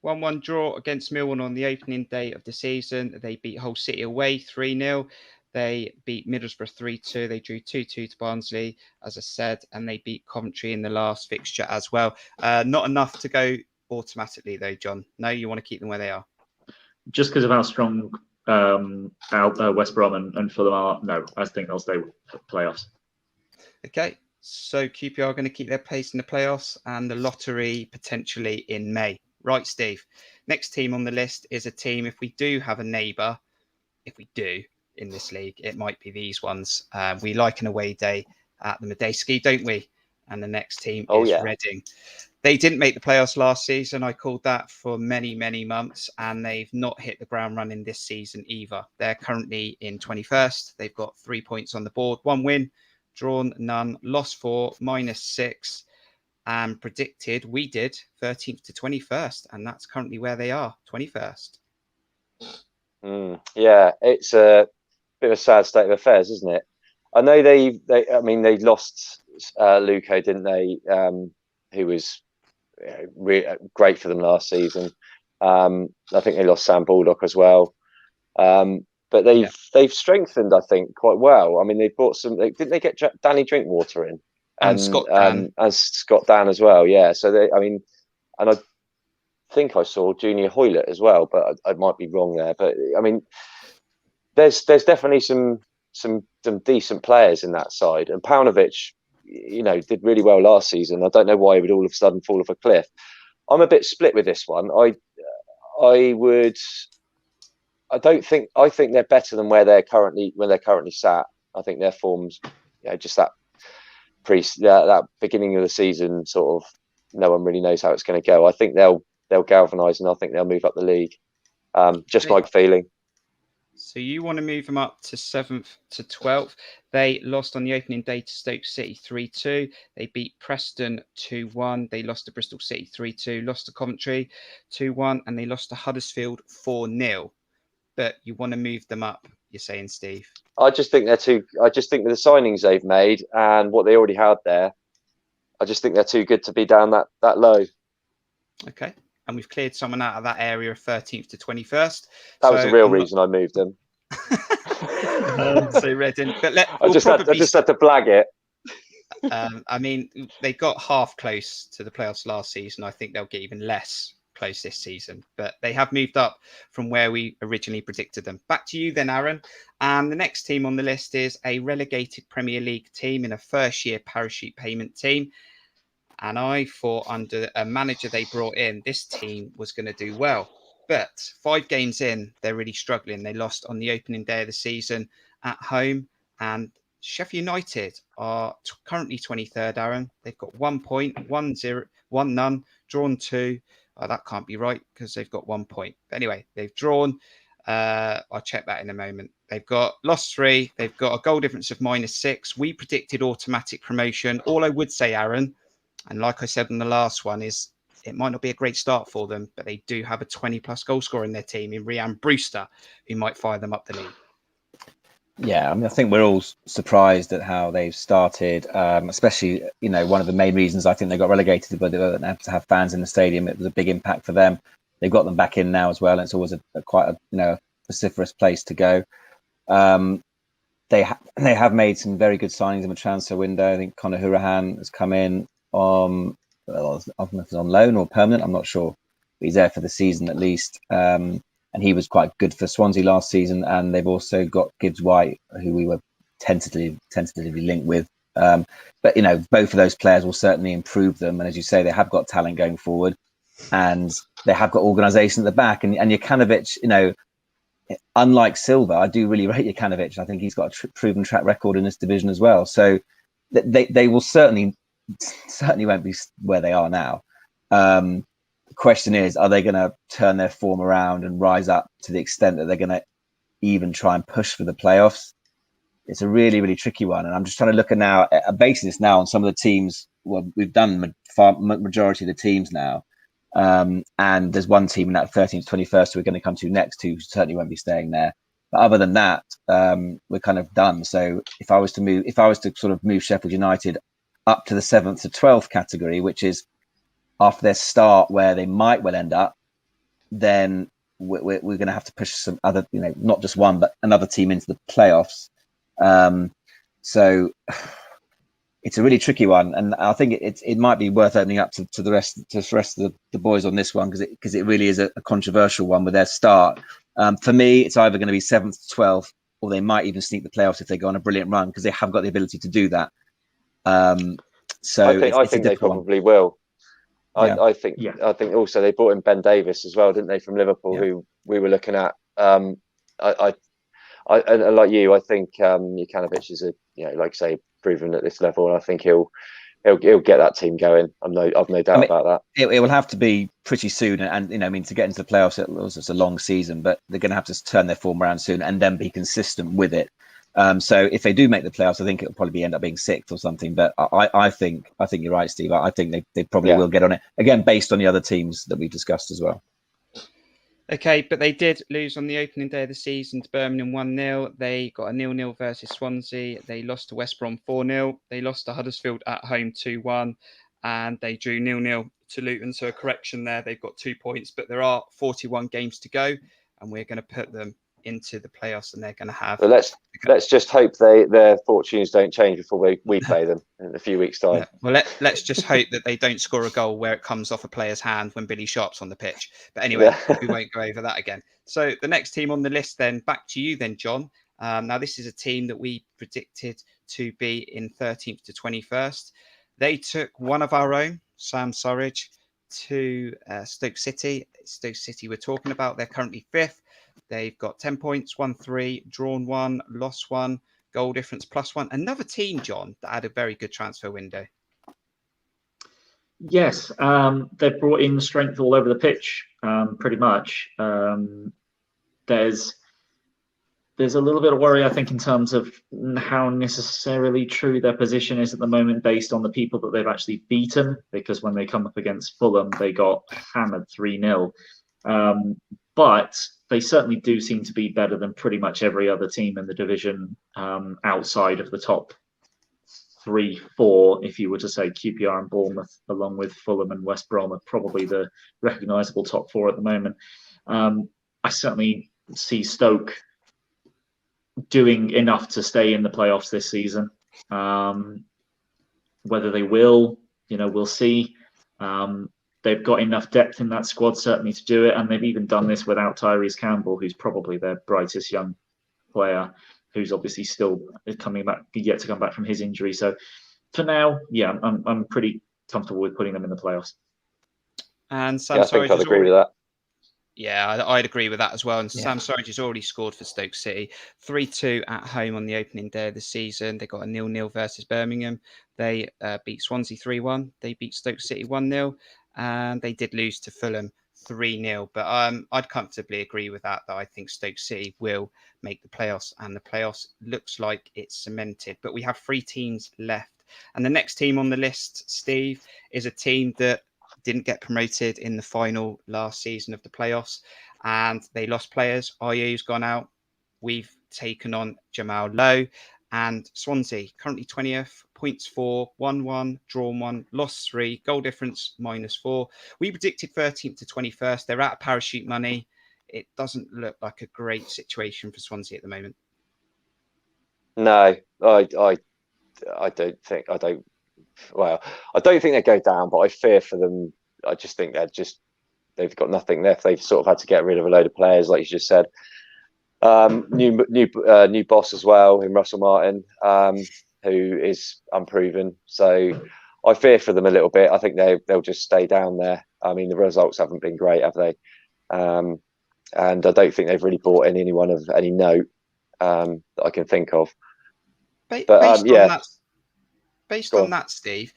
1-1 draw against Millwall on the opening day of the season. They beat Hull City away 3-0. They beat Middlesbrough 3-2. They drew 2-2 to Barnsley, as I said, and they beat Coventry in the last fixture as well. Not enough to go automatically though, John. No, you want to keep them where they are? Just because of how strong West Brom and Fulham are, no, I think they'll stay with playoffs. Okay, so QPR are going to keep their place in the playoffs and the lottery potentially in May. Right, Steve. Next team on the list is a team, if we do have a neighbour, if we do in this league, it might be these ones. We like an away day at the Medeski, don't we? And the next team is Reading. They didn't make the playoffs last season. I called that for many, many months, and they've not hit the ground running this season either. They're currently in 21st. They've got 3 points on the board, 1 win, drawn none, lost 4, -6, and predicted, we did, 13th to 21st, and that's currently where they are, 21st. Yeah, it's a bit of a sad state of affairs, isn't it? I know they lost Luco, didn't they? Who was great for them last season. I think they lost Sam Baldock as well. But they've strengthened, I think, quite well. I mean, they bought some. Didn't they get Danny Drinkwater in? And Scott Dan. And Scott Dan as well, yeah. So and I think I saw Junior Hoylett as well, but I might be wrong there. But I mean, there's definitely some decent players in that side, and Paunovic, did really well last season. I don't know why he would all of a sudden fall off a cliff. I'm a bit split with this one. I think they're better than when they're currently sat. I think their forms, just that beginning of the season, sort of, no one really knows how it's going to go. I think they'll galvanise, and I think they'll move up the league. Just my feeling. So you want to move them up to 7th to 12th. They lost on the opening day to Stoke City 3-2. They beat Preston 2-1. They lost to Bristol City 3-2. Lost to Coventry 2-1, and they lost to Huddersfield 4-0. But you want to move them up, you're saying, Steve? I just think with the signings they've made and what they already had there, I just think they're too good to be down that low. Okay. And we've cleared someone out of that area of 13th to 21st. That was the real reason I moved them. So Reading. But I just had to flag it. I mean, they got half close to the playoffs last season. I think they'll get even less close this season, but they have moved up from where we originally predicted them. Back to you then, Aaron. And the next team on the list is a relegated Premier League team in a first-year parachute payment team. And I thought under a manager they brought in, this team was going to do well. But 5 games in, they're really struggling. They lost on the opening day of the season at home. And Sheffield United are currently 23rd, Aaron. They've got 1 point, 1-0, 1-0, drawn 2. Oh, that can't be right because they've got 1 point. But anyway, they've drawn. I'll check that in a moment. They've got lost 3. They've got a goal difference of -6. We predicted automatic promotion. All I would say, Aaron, and like I said in the last one, is it might not be a great start for them, but they do have a 20-plus goal scorer in their team in Rhian Brewster, who might fire them up the league. Yeah, I mean, I think we're all surprised at how they've started, especially, one of the main reasons I think they got relegated, but they don't have to have fans in the stadium. It was a big impact for them. They've got them back in now as well, and it's always quite a vociferous place to go. they have made some very good signings in the transfer window. I think Conor Hourihane has come in on, well, I don't know if it's on loan or permanent, I'm not sure. But he's there for the season at least. And he was quite good for Swansea last season. And they've also got Gibbs White, who we were tentatively linked with. But, you know, both of those players will certainly improve them. And as you say, they have got talent going forward and they have got organisation at the back. And Jokanovic, you know, unlike Silva, I do really rate Jokanovic. I think he's got a proven track record in this division as well. So they will certainly won't be where they are now. The question is, are they going to turn their form around and rise up to the extent that they're going to even try and push for the playoffs? It's a really, really tricky one. And I'm just trying to look at now, basing this now on some of the teams. Well, we've done majority of the teams now. And there's one team in that 13th to 21st we're going to come to next who certainly won't be staying there. But other than that, we're kind of done. So if I was to sort of move Sheffield United up to the 7th to 12th category, which is after their start where they might well end up, then we're going to have to push some other, you know, not just one, but another team into the playoffs. So it's a really tricky one, and I think it might be worth opening up to the rest of the boys on this one because it really is a controversial one with their start. For me, it's either going to be 7th to 12th, or they might even sneak the playoffs if they go on a brilliant run because they have got the ability to do that. So I think they probably will. I think also they brought in Ben Davis as well, didn't they, from Liverpool, who we were looking at. And like you, I think Jokanovic is like I say, proven at this level, and I think he'll get that team going. I've no doubt about that. It will have to be pretty soon, and to get into the playoffs, it's a long season, but they're going to have to turn their form around soon and then be consistent with it. So if they do make the playoffs, I think it'll probably end up being 6th or something. But I think you're right, Steve. I think they probably will get on it again based on the other teams that we've discussed as well. Okay, but they did lose on the opening day of the season to Birmingham 1-0. They got a 0-0 versus Swansea. They lost to West Brom 4-0. They lost to Huddersfield at home 2-1. And they drew 0-0 to Luton. So a correction there. They've got 2 points, but there are 41 games to go. And we're going to put them into the playoffs, and they're going to have. Well, let's just hope their fortunes don't change before we play them in a few weeks' time. Yeah. Well, let's just hope that they don't score a goal where it comes off a player's hand when Billy Sharp's on the pitch. But anyway, we won't go over that again. So the next team on the list, then back to you, then John. Now this is a team that we predicted to be in 13th to 21st. They took one of our own, Sam Surridge, to Stoke City. Stoke City we're talking about. They're currently 5th. They've got 10 points, won 3, drawn 1, lost 1, goal difference +1. Another team, John, that had a very good transfer window. Yes, they've brought in strength all over the pitch, pretty much. There's a little bit of worry, I think, in terms of how necessarily true their position is at the moment based on the people that they've actually beaten, because when they come up against Fulham, they got hammered 3-0. But they certainly do seem to be better than pretty much every other team in the division outside of the top 3-4, if you were to say QPR and Bournemouth, along with Fulham and West Brom, are probably the recognisable top 4 at the moment. I certainly see Stoke doing enough to stay in the playoffs this season. Whether they will, we'll see. They've got enough depth in that squad, certainly, to do it. And they've even done this without Tyrese Campbell, who's probably their brightest young player, who's obviously still coming back, yet to come back from his injury. So for now, yeah, I'm pretty comfortable with putting them in the playoffs. And Sam I think I'd agree with that. Yeah, I'd agree with that as well. And Sam Surridge has already scored for Stoke City. 3-2 at home on the opening day of the season. They got a 0-0 versus Birmingham. They beat Swansea 3-1. They beat Stoke City 1-0. And they did lose to Fulham 3-0. But I'd comfortably agree with that I think Stoke City will make the playoffs. And the playoffs looks like it's cemented. But we have 3 teams left. And the next team on the list, Steve, is a team that didn't get promoted in the final last season of the playoffs, and they lost players. Ayew's gone out. We've taken on Jamal Lowe, and Swansea currently 20th, points 4, 1-1, drawn 1, lost 3, goal difference -4. We predicted 13th to 21st. They're out of parachute money. It doesn't look like a great situation for Swansea at the moment. No, I don't think I don't. Well, I don't think they go down, but I fear for them. I just think they've got nothing left. They've sort of had to get rid of a load of players, like you just said. New boss as well in Russell Martin, who is unproven. So I fear for them a little bit. I think they'll just stay down there. I mean, the results haven't been great, have they? And I don't think they've really bought in anyone of any note that I can think of. But based on that, Steve,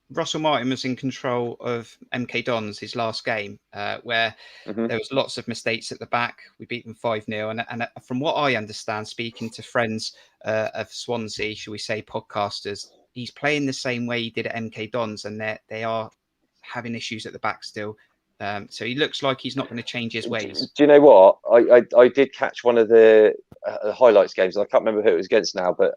Russell Martin was in control of MK Dons his last game, where there was lots of mistakes at the back. We beat them 5-0. And from what I understand, speaking to friends of Swansea, shall we say, podcasters, he's playing the same way he did at MK Dons, and they are having issues at the back still. So he looks like he's not going to change his ways. Do you know what? I did catch one of the highlights games. I can't remember who it was against now, but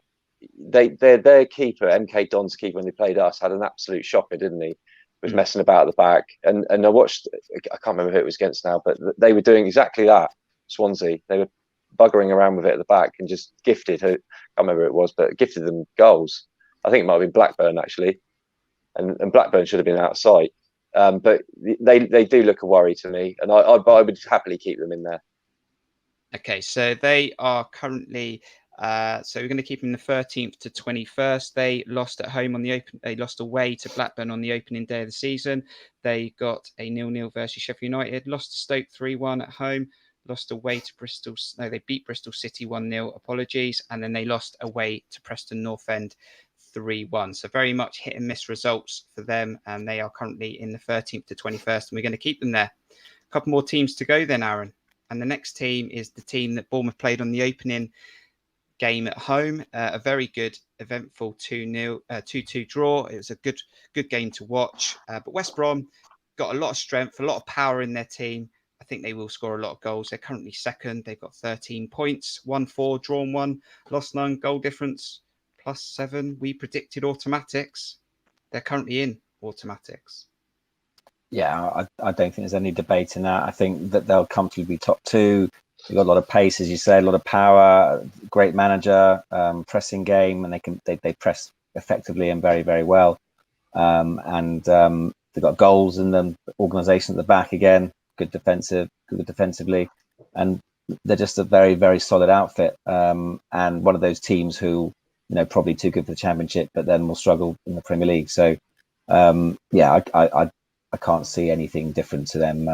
their keeper, MK Don's keeper, when they played us, had an absolute shocker, didn't he? Was messing about at the back, and I watched. I can't remember who it was against now, but they were doing exactly that. Swansea, they were buggering around with it at the back and just gifted. I can't remember who it was, but gifted them goals. I think it might have been Blackburn actually, and Blackburn should have been out of sight. But they do look a worry to me, and I would happily keep them in there. Okay, so they are currently. So we're going to keep them the 13th to 21st. They lost at home on the open. They lost away to Blackburn on the opening day of the season. They got a 0-0 versus Sheffield United. Lost to Stoke 3-1 at home. Lost away to Bristol. No, they beat Bristol City 1-0. Apologies, and then they lost away to Preston North End 3-1. So very much hit and miss results for them, and they are currently in the 13th to 21st, and we're going to keep them there. A couple more teams to go then, Aaron. And the next team is the team that Bournemouth played on the opening game at home, a very good, eventful 2-2 draw. It was a good game to watch. But West Brom got a lot of strength, a lot of power in their team. I think they will score a lot of goals. They're currently second. They've got 13 points, 1-4, drawn 1, lost none, goal difference +7. We predicted automatics. They're currently in automatics. Yeah, I don't think there's any debate in that. I think that they'll comfortably be top 2. They've got a lot of pace, as you say, a lot of power, great manager, pressing game, and they press effectively and very, very well. And they've got goals in them, organisation at the back again, good defensively, and they're just a very, very solid outfit. And one of those teams who, probably too good for the Championship, but then will struggle in the Premier League. So, I can't see anything different to them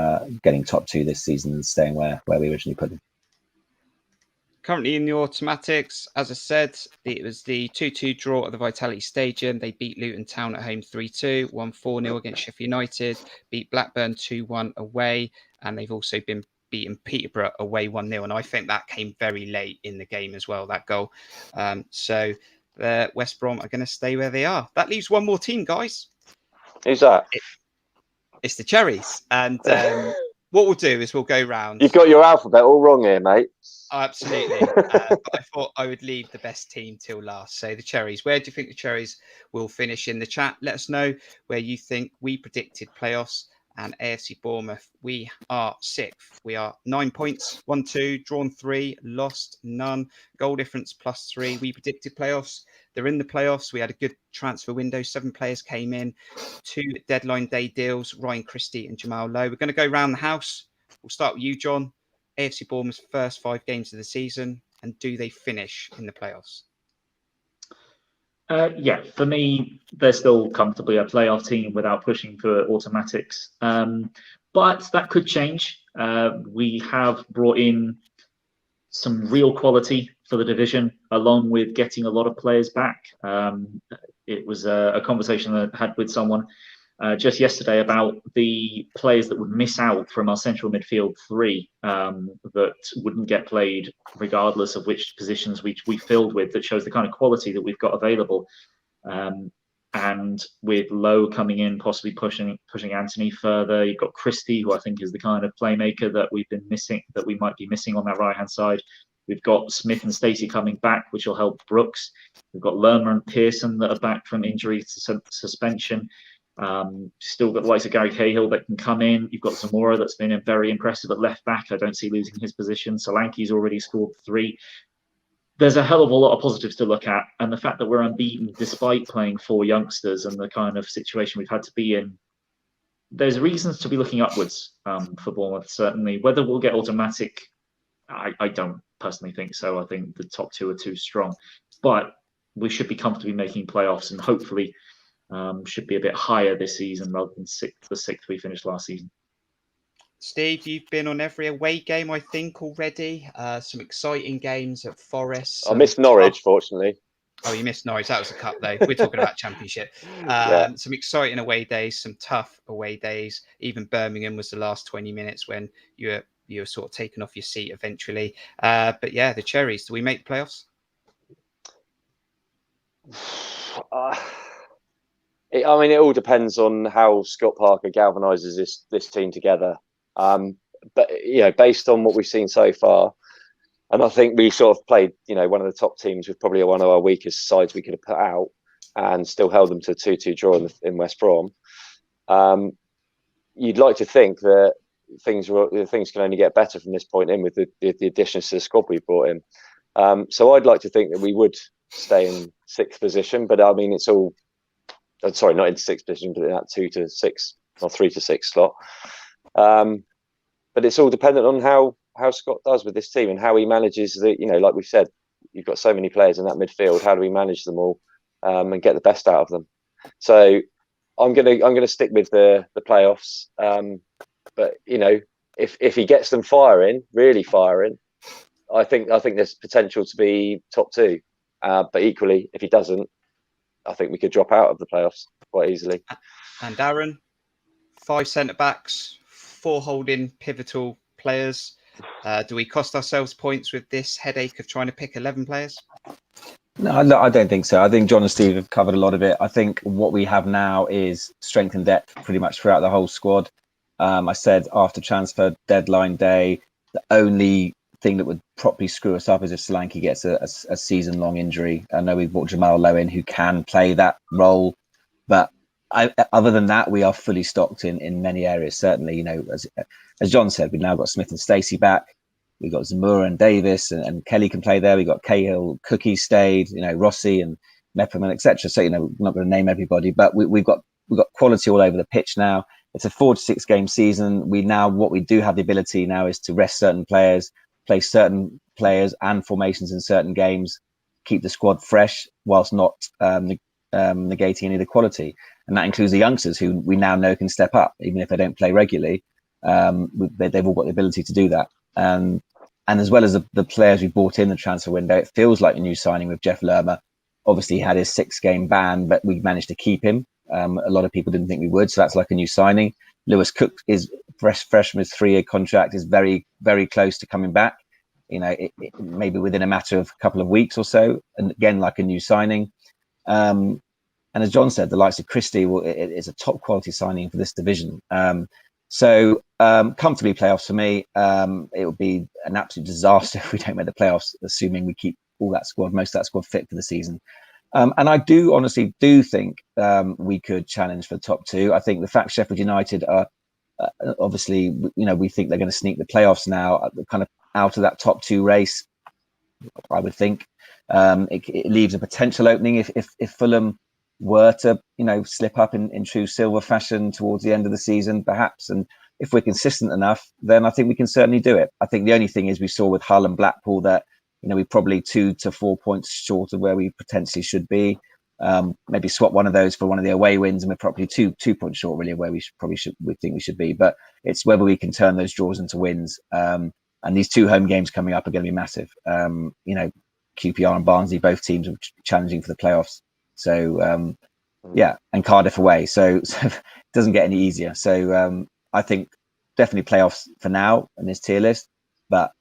getting top 2 this season and staying where we originally put them. Currently in the automatics, as I said, it was the 2-2 draw at the Vitality Stadium. They beat Luton Town at home 3-2, won 4-0 against Sheffield United, beat Blackburn 2-1 away, and they've also been beaten Peterborough away 1-0. And I think that came very late in the game as well, that goal. So West Brom are going to stay where they are. That leaves one more team, guys. Who's that? It's the Cherries. And what we'll do is we'll go round. You've got your alphabet all wrong here, mate. Oh, absolutely. But I thought I would leave the best team till last. So the Cherries, where do you think the Cherries will finish in the chat? Let us know where you think. We predicted playoffs, and AFC Bournemouth, we are 6th. We are 9 points, 1-2, drawn 3, lost none, goal difference +3. We predicted playoffs. They're in the playoffs. We had a good transfer window. 7 players came in, 2 deadline day deals, Ryan Christie and Jamal Lowe. We're going to go around the house. We'll start with you, John. AFC Bournemouth's first 5 games of the season, and do they finish in the playoffs? Yeah, for me, they're still comfortably a playoff team without pushing for automatics. But that could change. We have brought in some real quality for the division, along with getting a lot of players back. It was a conversation that I had with someone just yesterday about the players that would miss out from our central midfield 3 that wouldn't get played regardless of which positions we filled with. That shows the kind of quality that we've got available. And with Lowe coming in, possibly pushing Anthony further, you've got Christie, who I think is the kind of playmaker that we've been missing, that we might be missing on that right hand side. We've got Smith and Stacey coming back, which will help Brooks. We've got Lerma and Pearson that are back from injury to suspension. Still got the likes of Gary Cahill that can come in. You've got Zamora that's been very impressive at left back. I don't see losing his position. Solanke's already scored 3. there's a hell of a lot of positives to look at, and the fact that we're unbeaten despite playing 4 youngsters and the kind of situation we've had to be in, there's reasons to be looking upwards for Bournemouth, certainly. Whether we'll get automatic, I don't personally think so. I think the top 2 are too strong, but we should be comfortably making playoffs, and hopefully should be a bit higher this season rather than the 6th we finished last season. Steve, you've been on every away game, I think, already. Some exciting games at Forest. I missed Norwich, fortunately. Oh, you missed Norwich. That was a cup, though. We're talking about Championship. Yeah. Some exciting away days, some tough away days. Even Birmingham was the last 20 minutes when you were sort of taken off your seat eventually. But yeah, the Cherries, do we make the playoffs? It all depends on how Scott Parker galvanises this team together. But based on what we've seen so far, and I think we sort of played, one of the top teams with probably one of our weakest sides we could have put out, and still held them to a 2-2 draw in West Brom. You'd like to think that things can only get better from this point in with the additions to the squad we brought in. So I'd like to think that we would stay in 6th position, but I mean, it's all. Sorry, not in 6th position, but in that 2 to 6 or 3 to 6 slot. But it's all dependent on how Scott does with this team and how he manages like we said, you've got so many players in that midfield. How do we manage them all and get the best out of them? So I'm gonna stick with the playoffs. But if he gets them really firing, I think there's potential to be top 2. But equally, if he doesn't, I think we could drop out of the playoffs quite easily. And Aaron, 5 centre-backs, 4 holding pivotal players. Do we cost ourselves points with this headache of trying to pick 11 players? No, I don't think so. I think John and Steve have covered a lot of it. I think what we have now is strength and depth pretty much throughout the whole squad. I said after transfer deadline day, the only thing that would properly screw us up is if Solanke gets a season-long injury. I know we've brought Jamal Lowe in who can play that role, but other than that, we are fully stocked in many areas. Certainly, as John said, we've now got Smith and Stacey back. We've got Zamora and Davis, and Kelly can play there. We've got Cahill, Cookie stayed, Rossi and Mepperman, etc. So, we're not going to name everybody, but we've got quality all over the pitch now. It's a 4 to 6 game season. What we do have the ability now is to rest certain players, play certain players and formations in certain games, keep the squad fresh whilst not negating any of the quality. And that includes the youngsters who we now know can step up, even if they don't play regularly. They've all got the ability to do that. And as well as the players we bought in the transfer window, it feels like a new signing with Jeff Lerma. Obviously, he had his 6-game ban, but we managed to keep him. A lot of people didn't think we would, so that's like a new signing. Lewis Cook is fresh from his 3-year contract, is very, very close to coming back. Maybe within a matter of a couple of weeks or so, and again, like a new signing. And as John said, the likes of Christie is a top quality signing for this division. So comfortably playoffs for me. It would be an absolute disaster if we don't make the playoffs, assuming we keep most of that squad fit for the season. And I honestly do think we could challenge for the top 2. I think the fact Sheffield United are obviously, we think they're going to sneak the playoffs now, kind of out of that top 2 race. I would think it leaves a potential opening if Fulham were to, slip up in true Silver fashion towards the end of the season, perhaps. And if we're consistent enough, then I think we can certainly do it. I think the only thing is we saw with Hull and Blackpool that, we're probably 2 to 4 points short of where we potentially should be. Maybe swap one of those for one of the away wins, and we're probably two points short really of where we think we should be. But it's whether we can turn those draws into wins. And these 2 home games coming up are going to be massive. QPR and Barnsley, both teams are challenging for the playoffs. So and Cardiff away. So it doesn't get any easier. So I think definitely playoffs for now in this tier list, but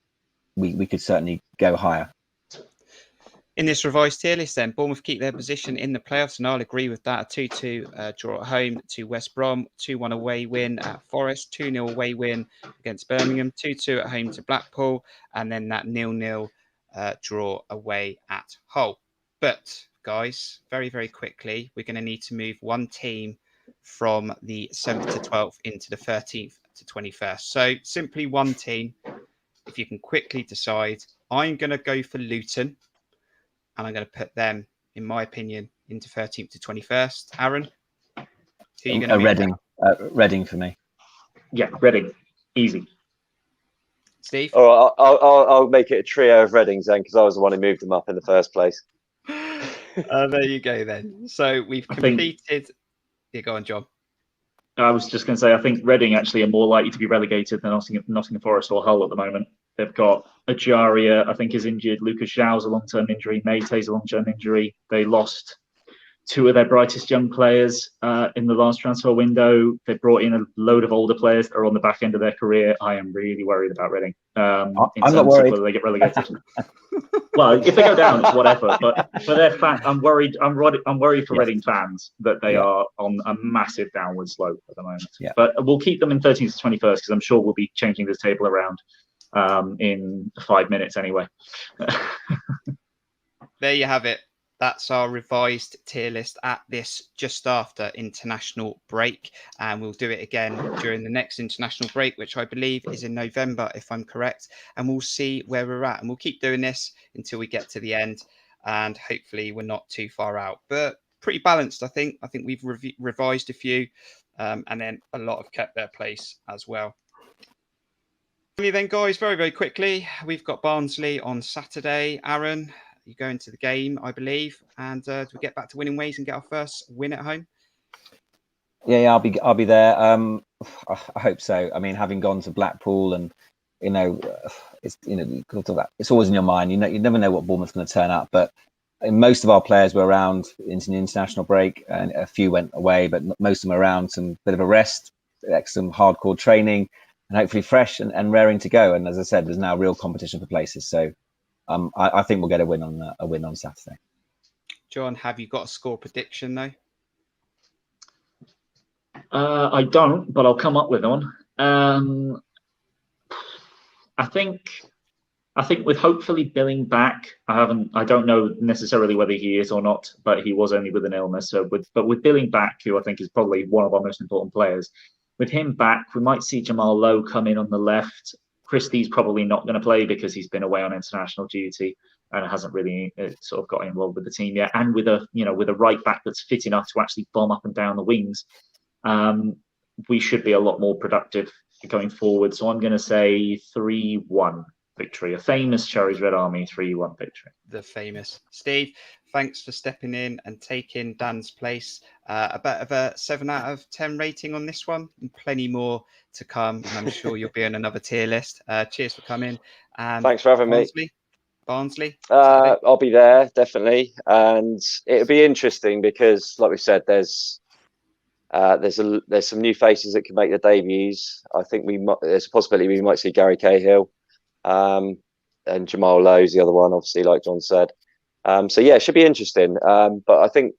we could certainly go higher. In this revised tier list, then, Bournemouth keep their position in the playoffs, and I'll agree with that. A 2-2 draw at home to West Brom, 2-1 away win at Forest, 2-0 away win against Birmingham, 2-2 at home to Blackpool, and then that 0-0 draw away at Hull. But, guys, very, very quickly, we're going to need to move one team from the 7th to 12th into the 13th to 21st. So, simply one team. If you can quickly decide, I'm going to go for Luton. and I'm going to put them, in my opinion, into 13th to 21st. Aaron, who are you going to move Reading, down? Reading for me. Yeah, Reading, easy. Steve? All right, I'll make it a trio of Readings then, because I was the one who moved them up in the first place. There you go then. So we've completed. Yeah, go on, John. I was just going to say, I think Reading actually are more likely to be relegated than Nottingham Forest or Hull at the moment. They've got Ajaria, I think, is injured. Lucas Zhau's a long-term injury. Mate's a long-term injury. They lost two of their brightest young players in the last transfer window. They brought in a load of older players that are on the back end of their career. I am really worried about Reading I'm in not terms worried. of whether they get relegated. Well, if they go down, it's whatever. But for their fans, I'm worried. I'm worried for Reading fans that they are on a massive downward slope at the moment. Yeah. But we'll keep them in 13th to 21st because I'm sure we'll be changing this table around in 5 minutes anyway. There you have it. That's our revised tier list at this just after international break. And we'll do it again during the next international break, which I believe is in November, if I'm correct. And we'll see where we're at. And we'll keep doing this until we get to the end. And hopefully we're not too far out. But pretty balanced, I think. I think we've revised a few. And then a lot have kept their place as well. Then, guys, very, very quickly, we've got Barnsley on Saturday. Aaron, you go into the game, I believe, and do we get back to winning ways and get our first win at home? Yeah, I'll be there. I hope so. I mean, having gone to Blackpool, and it's it's always in your mind. You never know what Bournemouth's going to turn up, but most of our players were around into the international break, and a few went away, but most of them are around. Some bit of a rest, some hardcore training, and hopefully fresh and raring to go. And as I said, there's now real competition for places. So I think we'll get a win on Saturday. John, have you got a score prediction though? I don't, but I'll come up with one. I think with hopefully Billing back, I don't know necessarily whether he is or not, but he was only with an illness. So with Billing back, who I think is probably one of our most important players, with him back, we might see Jamal Lowe come in on the left. Christie's probably not going to play because he's been away on international duty and hasn't really sort of got involved with the team yet. And with a right back that's fit enough to actually bomb up and down the wings, we should be a lot more productive going forward. So I'm going to say 3-1 victory, a famous Cherries Red Army 3-1 victory. The famous. Steve, thanks for stepping in and taking Dan's place. A bit of a 7 out of 10 rating on this one, and plenty more to come. And I'm sure you'll be on another tier list. Cheers for coming. And thanks for having me. Barnsley. I'll be there definitely, and it'll be interesting because, like we said, there's some new faces that can make their debuts. I think there's a possibility we might see Gary Cahill, and Jamal Lowe's the other one, obviously, like John said. So yeah, it should be interesting. But I think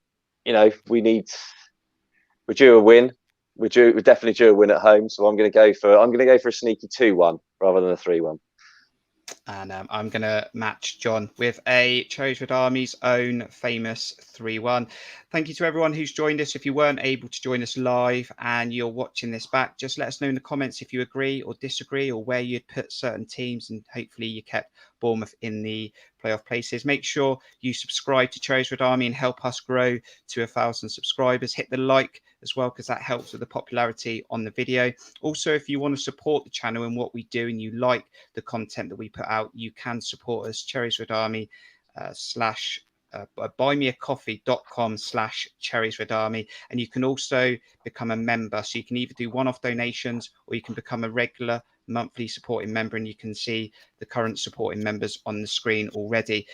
we're due a win. We're definitely due a win at home. So I'm going to go for a sneaky 2-1 rather than a 3-1. And I'm going to match John with a Cherries Red Army's own famous 3-1. Thank you to everyone who's joined us. If you weren't able to join us live and you're watching this back, just let us know in the comments if you agree or disagree or where you'd put certain teams, and hopefully you kept Bournemouth in the playoff places. Make sure you subscribe to Cherries Red Army and help us grow to 1,000 subscribers. Hit the like as well, because that helps with the popularity on the video. Also, if you want to support the channel and what we do and you like the content that we put out, you can support us, Cherries Red Army buymeacoffee.com/Cherries Red Army, and you can also become a member. So you can either do one-off donations or you can become a regular monthly supporting member, and you can see the current supporting members on the screen already.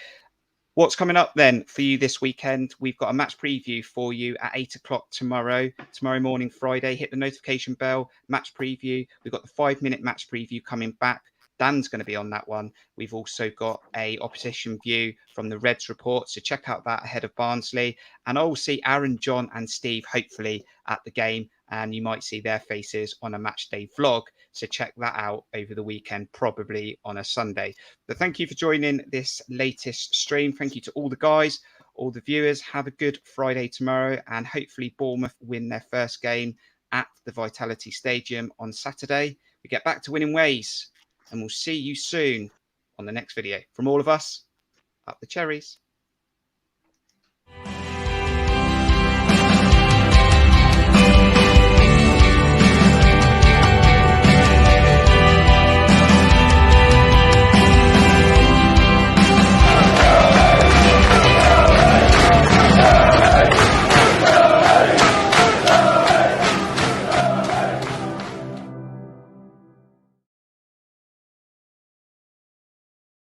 What's coming up then for you this weekend? We've got a match preview for you at 8 o'clock tomorrow morning, Friday. Hit the notification bell, match preview. We've got the 5-minute match preview coming back. Dan's going to be on that one. We've also got a opposition view from the Reds report, so check out that ahead of Barnsley. And I'll see Aaron, John and Steve hopefully at the game, and you might see their faces on a match day vlog. So check that out over the weekend, probably on a Sunday. But thank you for joining this latest stream. Thank you to all the guys, all the viewers. Have a good Friday tomorrow, and hopefully Bournemouth win their first game at the Vitality Stadium on Saturday. We get back to winning ways, and we'll see you soon on the next video. From all of us, up the Cherries.